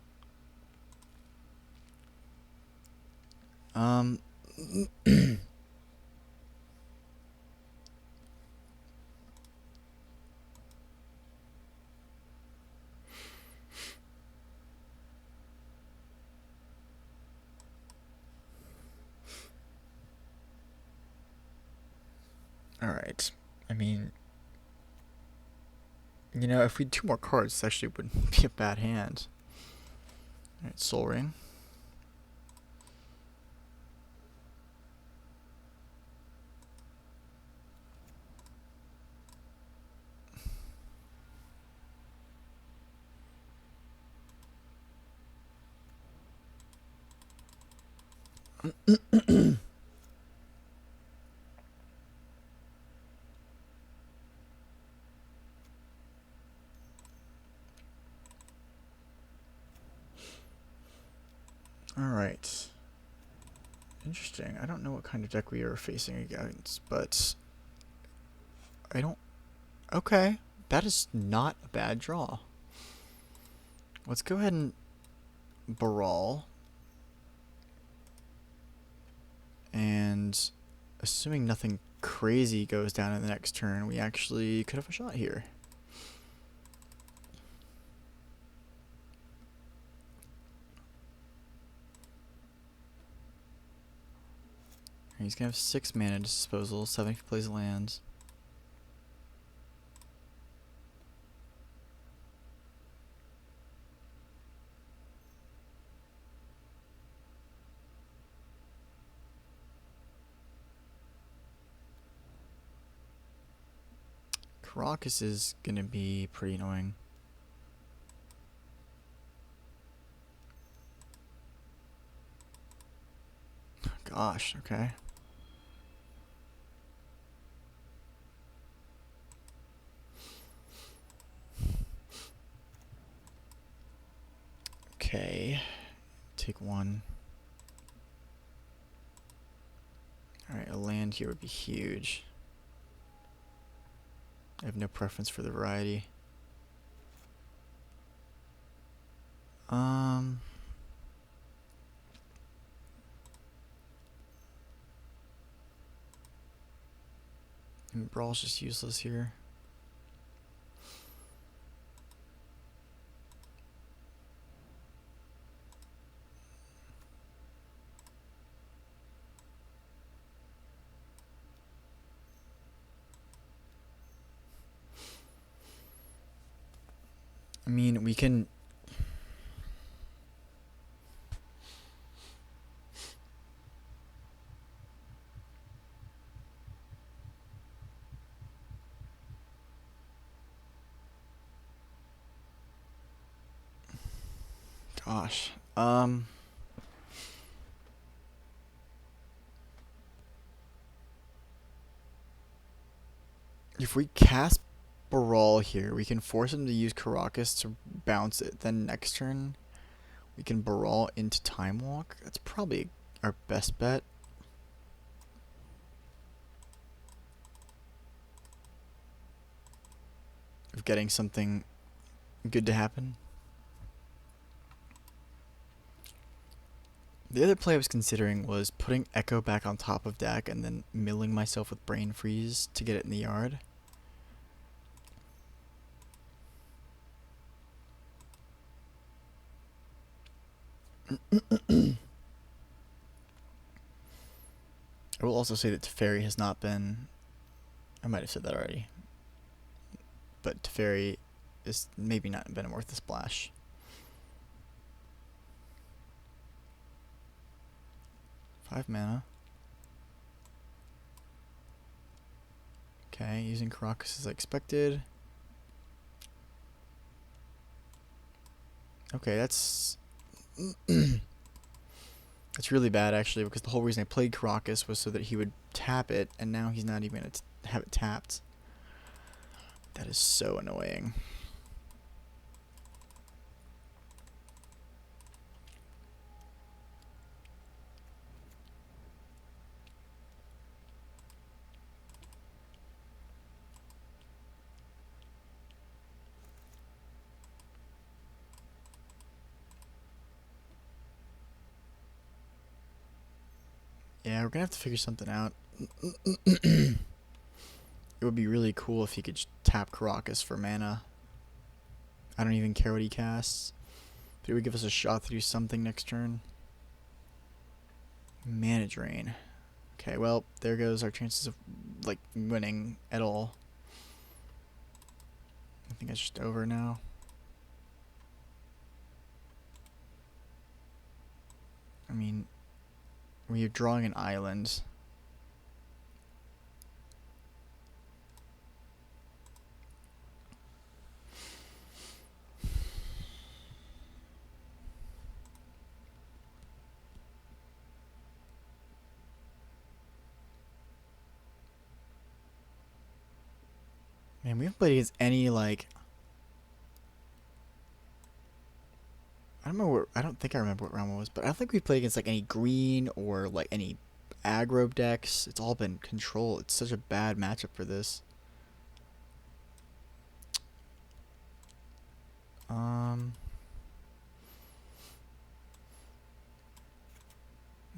Alright. I mean, you know, if we had 2 more cards, this actually wouldn't be a bad hand. Alright, Soul Ring. Alright. Interesting. I don't know what kind of deck we are facing against, but I don't... Okay. That is not a bad draw. Let's go ahead and Baral. And assuming nothing crazy goes down in the next turn, we actually could have a shot here. He's going to have 6 mana at his disposal, 7 if he plays lands. Caracas is going to be pretty annoying. Gosh, okay. Okay, take 1. Alright, a land here would be huge. I have no preference for the variety. And Brawl's just useless here. I mean, we can... Gosh. If we cast Baral here, we can force him to use Caracas to bounce it. Then next turn, we can Baral into Time Walk. That's probably our best bet. Of getting something good to happen. The other play I was considering was putting Echo back on top of deck and then milling myself with Brain Freeze to get it in the yard. I will also say that Teferi has not been... I might have said that already. But Teferi is maybe not been worth the splash. Five mana. Okay, using Caracas as I expected. Okay, that's... That's really bad, actually, because the whole reason I played Caracas was so that he would tap it, and now he's not even going to have it tapped. That is so annoying. Yeah, we're gonna have to figure something out. It would be really cool if he could tap Caracas for mana. I don't even care what he casts. But it would give us a shot to do something next turn. Mana Drain. Okay, well, there goes our chances of, like, winning at all. I think it's just over now. I mean, we're drawing an island. Man, we haven't played against any, like... I don't think I remember what round one was, but I don't think we played against, like, any green or, like, any aggro decks. It's all been control. It's such a bad matchup for this. I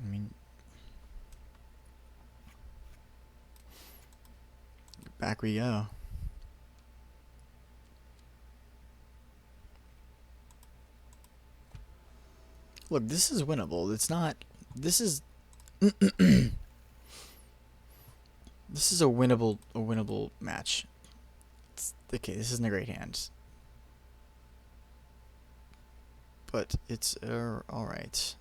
mean... Back we go. Look, this is winnable. It's not... This is... this is a winnable match. Okay, this isn't a great hand. But it's... alright.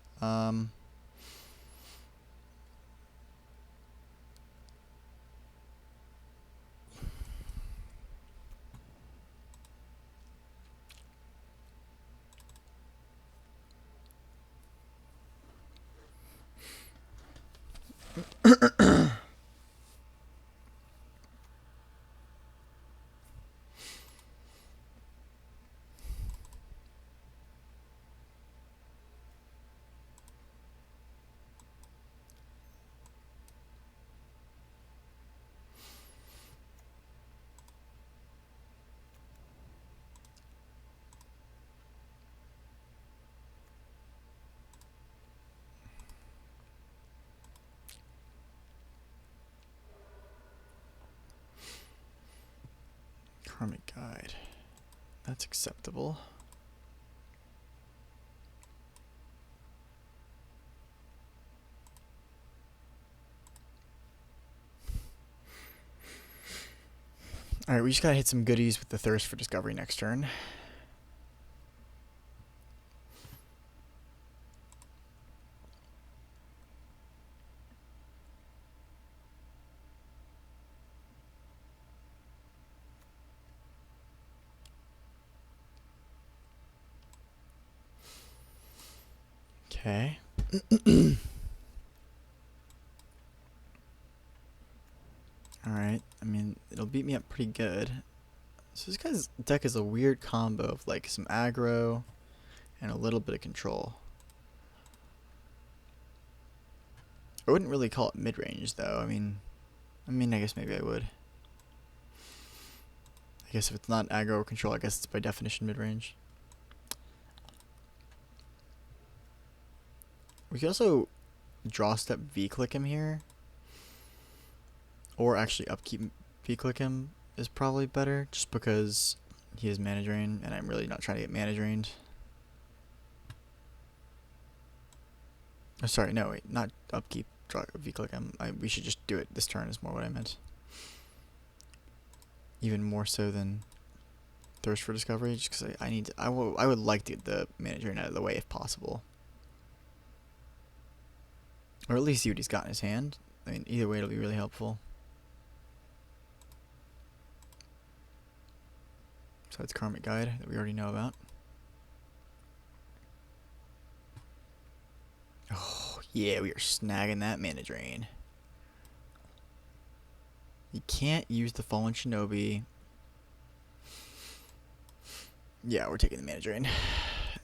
Karmic Guide. That's acceptable. Alright, we just gotta hit some goodies with the Thirst for Discovery next turn. Okay. Alright, I mean, it'll beat me up pretty good. So this guy's deck is a weird combo of like some aggro and a little bit of control. I wouldn't really call it mid-range though. I mean, I guess maybe I would. I guess if it's not aggro or control, I guess it's by definition mid-range. We could also draw step V-click him here. Or actually upkeep V-click him is probably better, just because he has mana drain, and I'm really not trying to get mana drained. Oh, sorry, no, wait, not upkeep, draw V-click him. We should just do it this turn is more what I meant. Even more so than Thirst for Discovery, just because I would like to get the mana drain out of the way if possible. Or at least see what he's got in his hand. I mean, either way it'll be really helpful. So it's Karmic Guide that we already know about. Oh, yeah, we are snagging that mana drain. You can't use the Fallen Shinobi. Yeah, we're taking the mana drain.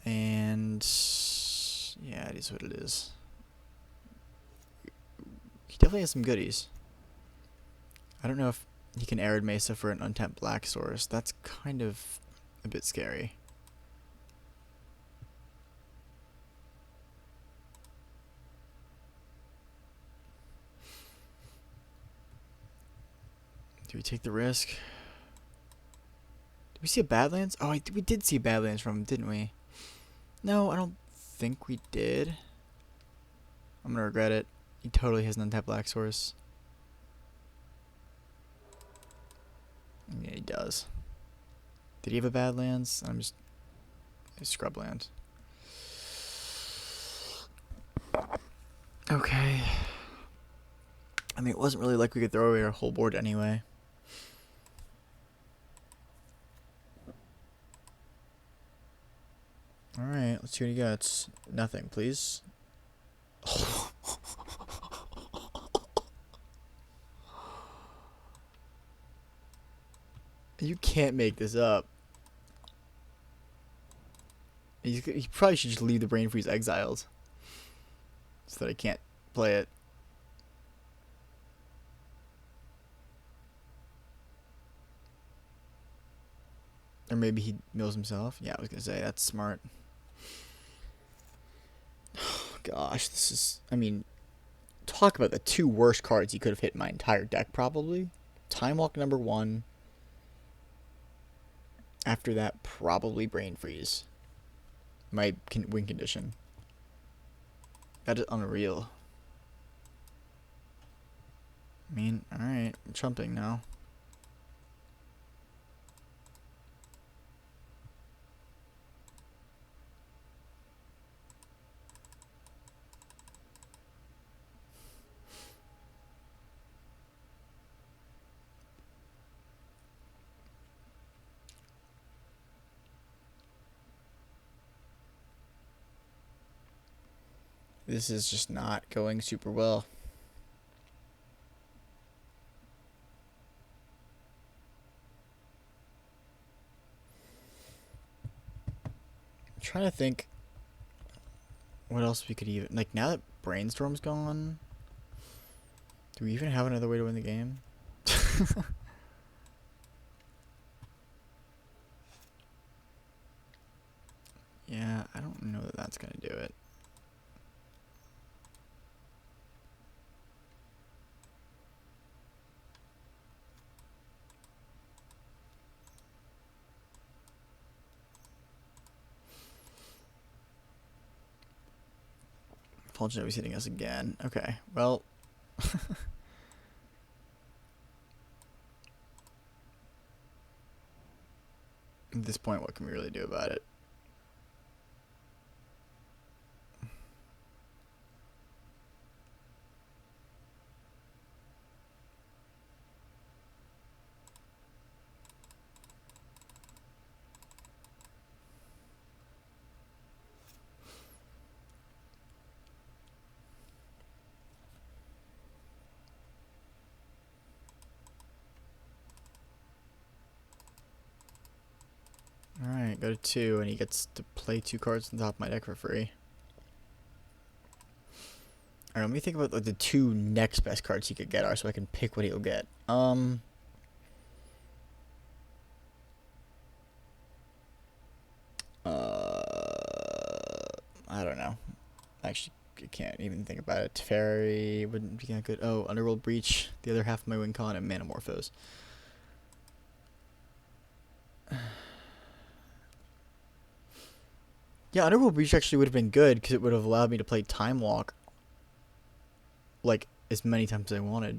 And yeah, it is what it is. He definitely has some goodies. I don't know if he can Arid Mesa for an untapped Black Source. That's kind of a bit scary. Do we take the risk? Did we see a Badlands? Oh, we did see Badlands from him, didn't we? No, I don't think we did. I'm gonna regret it. He totally has an untapped black source. Yeah, he does. Did he have a bad lands? I'm just a scrub land. Okay. I mean, it wasn't really like we could throw away our whole board anyway. Alright, let's see what he gets. Nothing, please. You can't make this up. He probably should just leave the Brain Freeze exiled, so that I can't play it. Or maybe he mills himself. Yeah, I was gonna say, that's smart. Gosh, this is... I mean, talk about the two worst cards he could have hit in my entire deck, probably. Time Walk number 1. After that, probably Brain Freeze. My win condition. That is unreal. I mean, alright, I'm chumping now. This is just not going super well. I'm trying to think what else we could even... Like, now that Brainstorm's gone, do we even have another way to win the game? Yeah, I don't know that that's going to do it. Fulgen was hitting us again. Okay, well... At this point, what can we really do about it? Alright, go to 2, and he gets to play 2 cards on top of my deck for free. Alright, let me think about like, the 2 next best cards he could get are so I can pick what he'll get. I don't know. Actually, I can't even think about it. Teferi wouldn't be that good. Oh, Underworld Breach, the other half of my win con, and Manamorphose. Yeah, Underworld Breach actually would have been good because it would have allowed me to play Time Walk like as many times as I wanted.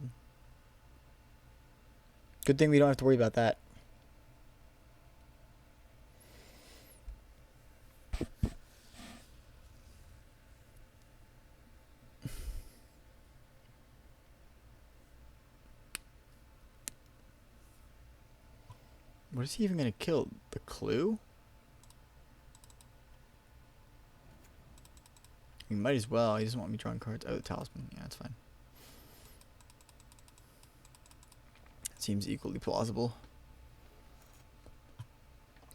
Good thing we don't have to worry about that. What is he even going to kill? The Clue? He might as well. He doesn't want me drawing cards. Oh, the Talisman. Yeah, that's fine. It seems equally plausible.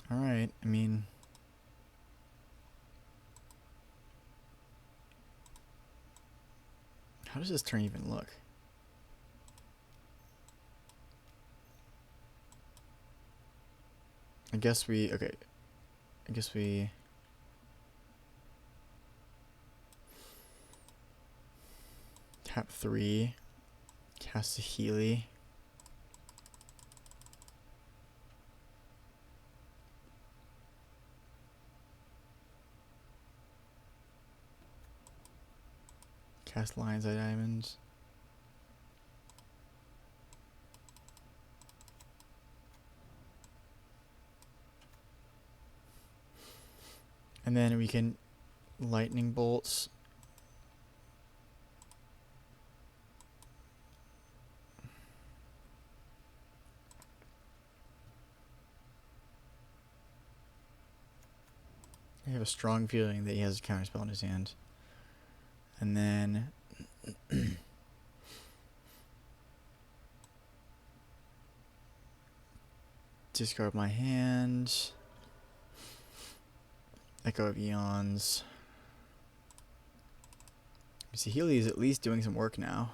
Alright, I mean... How does this turn even look? I guess we... Okay. I guess we... Tap 3. Cast a Healy. Cast Lion's Eye Diamonds. And then we can lightning bolts. I have a strong feeling that he has a counterspell in his hand. And then discard my hand. Echo of Eons. See, Healy is at least doing some work now.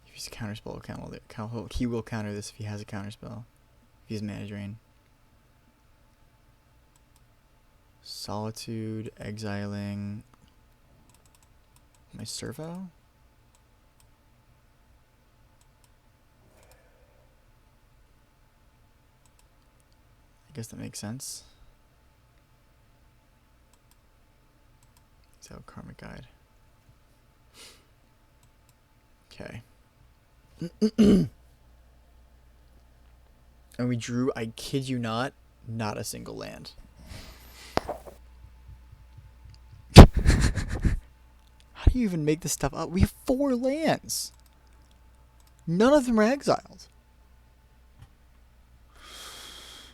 If he's a counterspell, he will counter this if he has a counterspell. If he has Mana Drain. Solitude, exiling my servo. I guess that makes sense. So Karmic Guide. Okay. And we drew, I kid you not a single land. How do you even make this stuff up? We have 4 lands. None of them are exiled.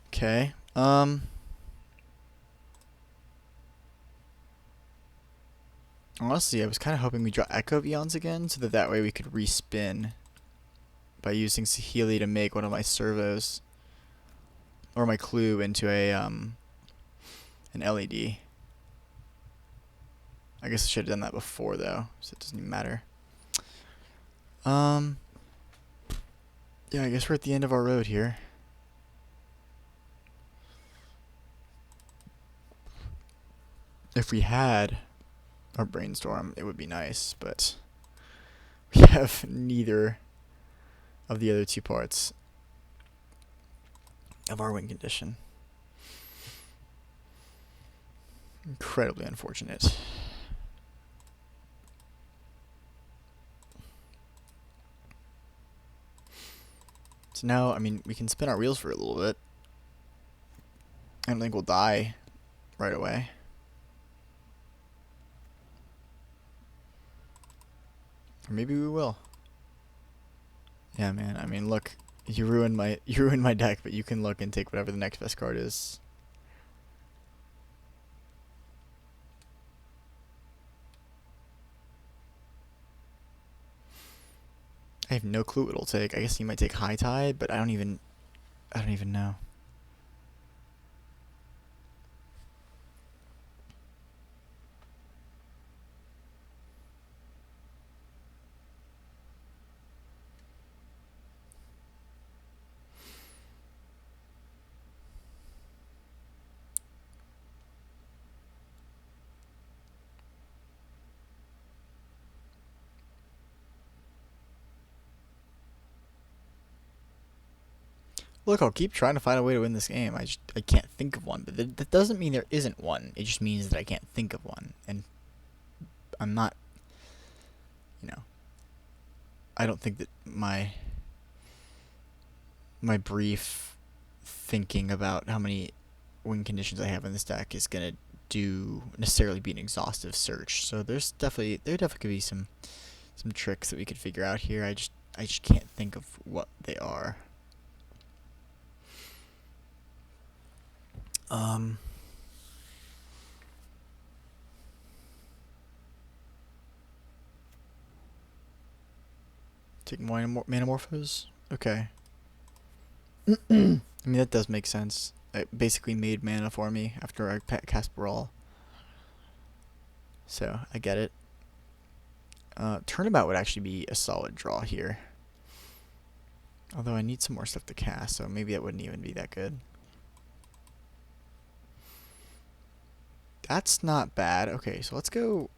Okay. Honestly, I was kind of hoping we draw Echo of Eons again, so that way we could respin by using Saheeli to make one of my servos or my clue into a an LED. I guess I should have done that before though, so it doesn't even matter. Yeah, I guess we're at the end of our road here. If we had a brainstorm, it would be nice, but we have neither of the other 2 parts of our win condition. Incredibly unfortunate. So now, I mean, we can spin our wheels for a little bit. I don't think we'll die right away. Or maybe we will. Yeah, man. I mean, look, you ruined my deck, but you can look and take whatever the next best card is. I have no clue what it'll take. I guess he might take High Tide, but I don't even know. Look, I'll keep trying to find a way to win this game. I can't think of one, but that doesn't mean there isn't one. It just means that I can't think of one, and I'm not, I don't think that my brief thinking about how many win conditions I have in this deck is gonna necessarily be an exhaustive search. So there definitely could be some tricks that we could figure out here. I just can't think of what they are. Take Manamorphose? Okay. I mean, that does make sense. It basically made mana for me after I cast Brawl. So, I get it. Turnabout would actually be a solid draw here. Although I need some more stuff to cast, so maybe it wouldn't even be that good. That's not bad. Okay, so let's go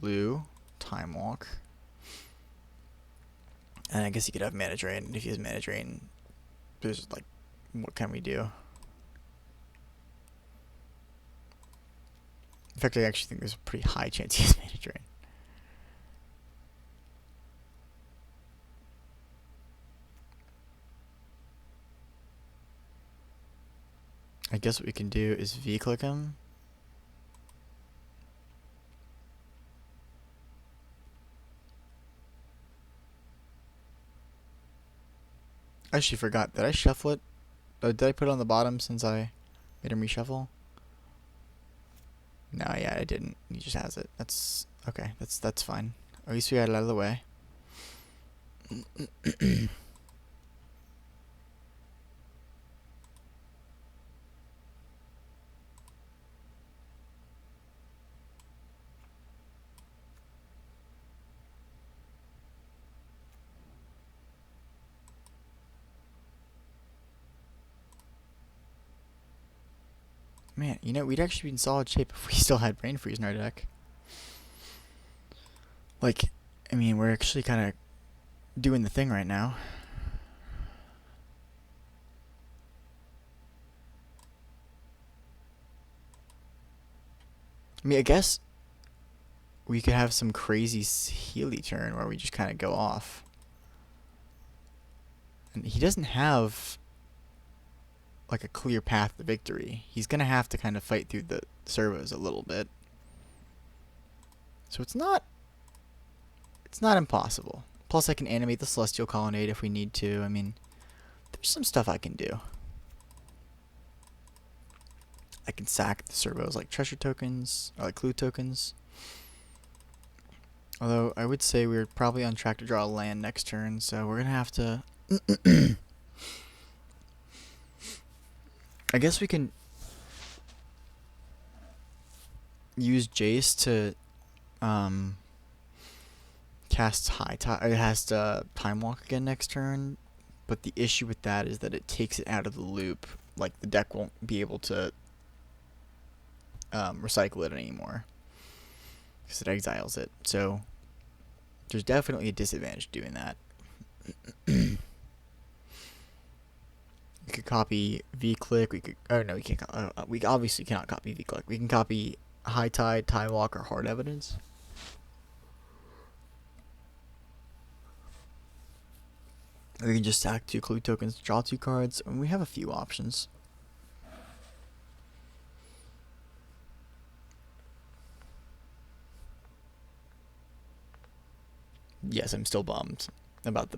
blue, Time Walk. And I guess he could have Mana Drain. And if he has Mana Drain, there's like, what can we do? In fact, I actually think there's a pretty high chance he has Mana Drain. I guess what we can do is V-click him. I actually forgot. Did I shuffle it? Did I put it on the bottom since I made him reshuffle? No, yeah, I didn't. He just has it. That's okay. That's fine. At least we got it out of the way. Man, you know, we'd actually be in solid shape if we still had Brain Freeze in our deck. Like, I mean, we're actually kind of doing the thing right now. I mean, I guess we could have some crazy Healy turn where we just kind of go off. And he doesn't have like a clear path to victory. He's gonna have to kind of fight through the servos a little bit. So it's not impossible. Plus I can animate the Celestial Colonnade if we need to. I mean, there's some stuff I can do. I can sack the servos like treasure tokens, or like clue tokens. Although I would say we're probably on track to draw a land next turn, so we're gonna have to I guess we can use Jace to cast High Tide. It has to Time Walk again next turn, but the issue with that is that it takes it out of the loop. Like, the deck won't be able to recycle it anymore because it exiles it. So there's definitely a disadvantage doing that. We could copy V-Click. We could. Oh no, we can't. We obviously cannot copy V-Click. We can copy High Tide, Time Walk, or Hard Evidence. We can just stack 2 clue tokens to draw 2 cards, and we have a few options. Yes, I'm still bummed about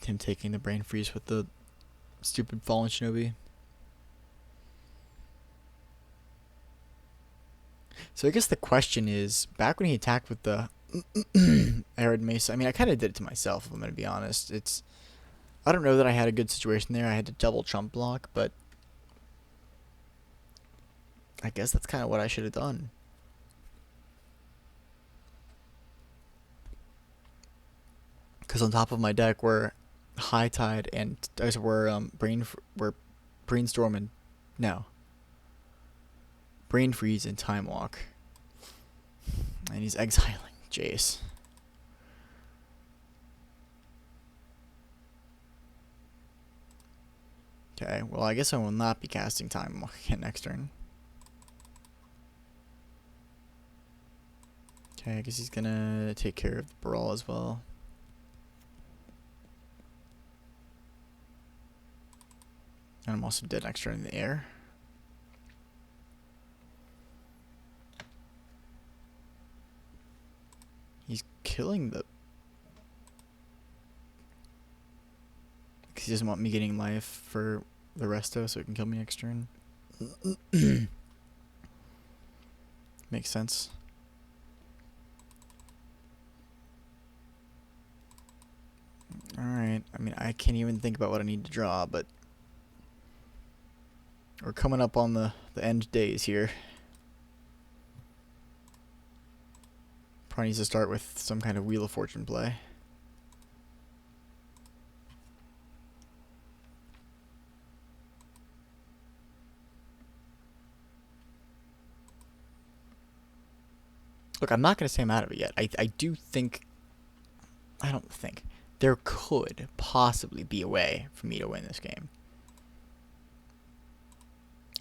him taking the Brain Freeze with the stupid Fallen Shinobi. So I guess the question is, back when he attacked with the Arid Mesa, I mean, I kind of did it to myself, if I'm going to be honest. I don't know that I had a good situation there. I had to double chump block, but I guess that's kind of what I should have done. Because on top of my deck were High Tide and were Brainstorm and Brain Freeze and Time Walk, and he's exiling Jace. Okay, well, I guess I will not be casting Time Walk again next turn. Okay, I guess he's gonna take care of the Brawl as well. And I'm also dead next turn in the air. He's killing the... Because he doesn't want me getting life for the resto, so he can kill me next turn. Makes sense. Alright, I mean, I can't even think about what I need to draw, but we're coming up on the end days here. Probably needs to start with some kind of Wheel of Fortune play. Look, I'm not going to say I'm out of it yet. I don't think. There could possibly be a way for me to win this game.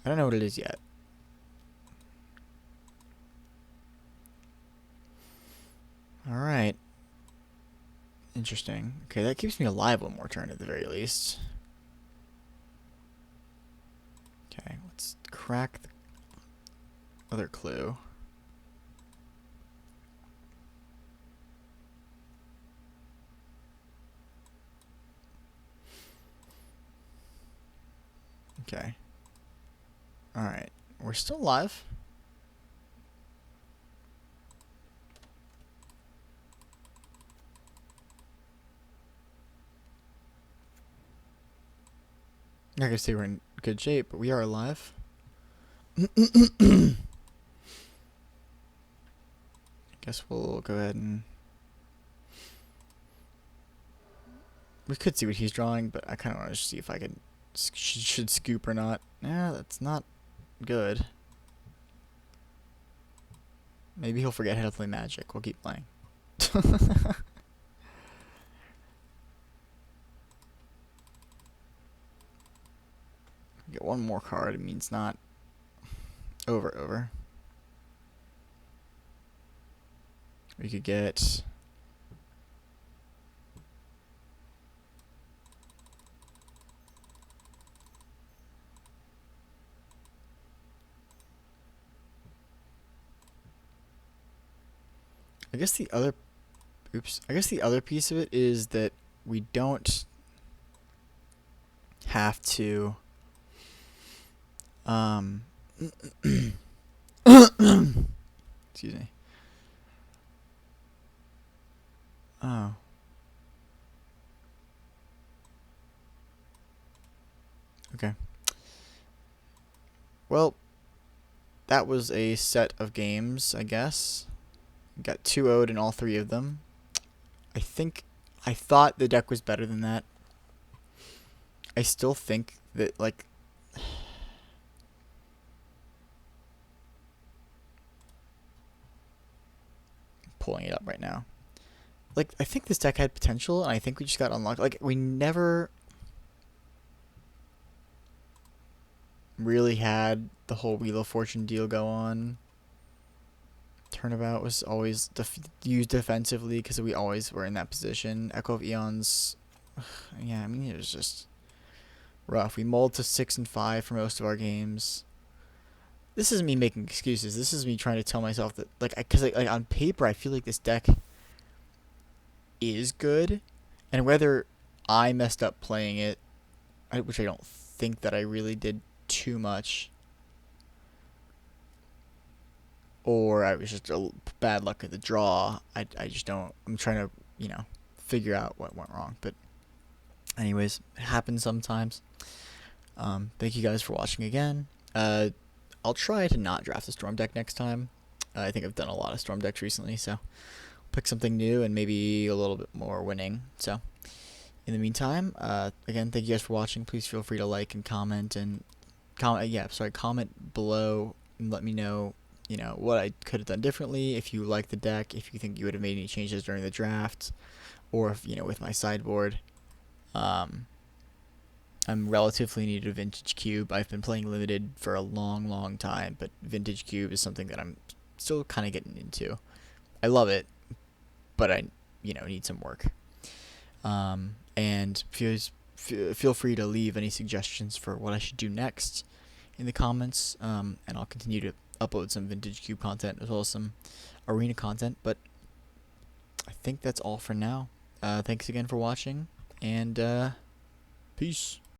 I don't know what it is yet. Alright. Interesting. Okay, that keeps me alive one more turn at the very least. Okay, let's crack the other clue. Okay. Alright. We're still alive. I'm not gonna say we're in good shape, but we are alive. Guess we'll go ahead and... We could see what he's drawing, but I kind of want to see if I can should scoop or not. Yeah, that's not good. Maybe he'll forget how to play Magic. We'll keep playing. Get one more card. It means not over. We could get... I guess the other... Oops. I guess the other piece of it is that we don't have to... Excuse me. Oh. Okay. Well, that was a set of games, I guess. Got 2-0'd in all 3 of them. I thought the deck was better than that. I still think that, like... pulling it up right now. Like, I think this deck had potential, and I think we just got unlocked. Like, we never really had the whole Wheel of Fortune deal go on. Turnabout was always used defensively because we always were in that position. Echo of Eons, yeah, I mean, it was just rough. We mulled to 6 and 5 for most of our games. This isn't me making excuses. This is me trying to tell myself that, like, because like on paper, I feel like this deck is good, and whether I messed up playing it, which I don't think that I really did too much, or I was just a bad luck at the draw, I just don't. I'm trying to, figure out what went wrong. But anyways, it happens sometimes. Thank you guys for watching again. I'll try to not draft a Storm deck next time. I think I've done a lot of Storm decks recently, so pick something new and maybe a little bit more winning. So in the meantime, again, thank you guys for watching. Please feel free to like and comment comment below and let me know, what I could have done differently. If you like the deck, if you think you would have made any changes during the draft, or if, with my sideboard. I'm relatively new to Vintage Cube. I've been playing Limited for a long time, but Vintage Cube is something that I'm still kind of getting into. I love it, but I, need some work. And feel free to leave any suggestions for what I should do next in the comments, and I'll continue to upload some Vintage Cube content as well as some Arena content, but I think that's all for now. Thanks again for watching, and peace.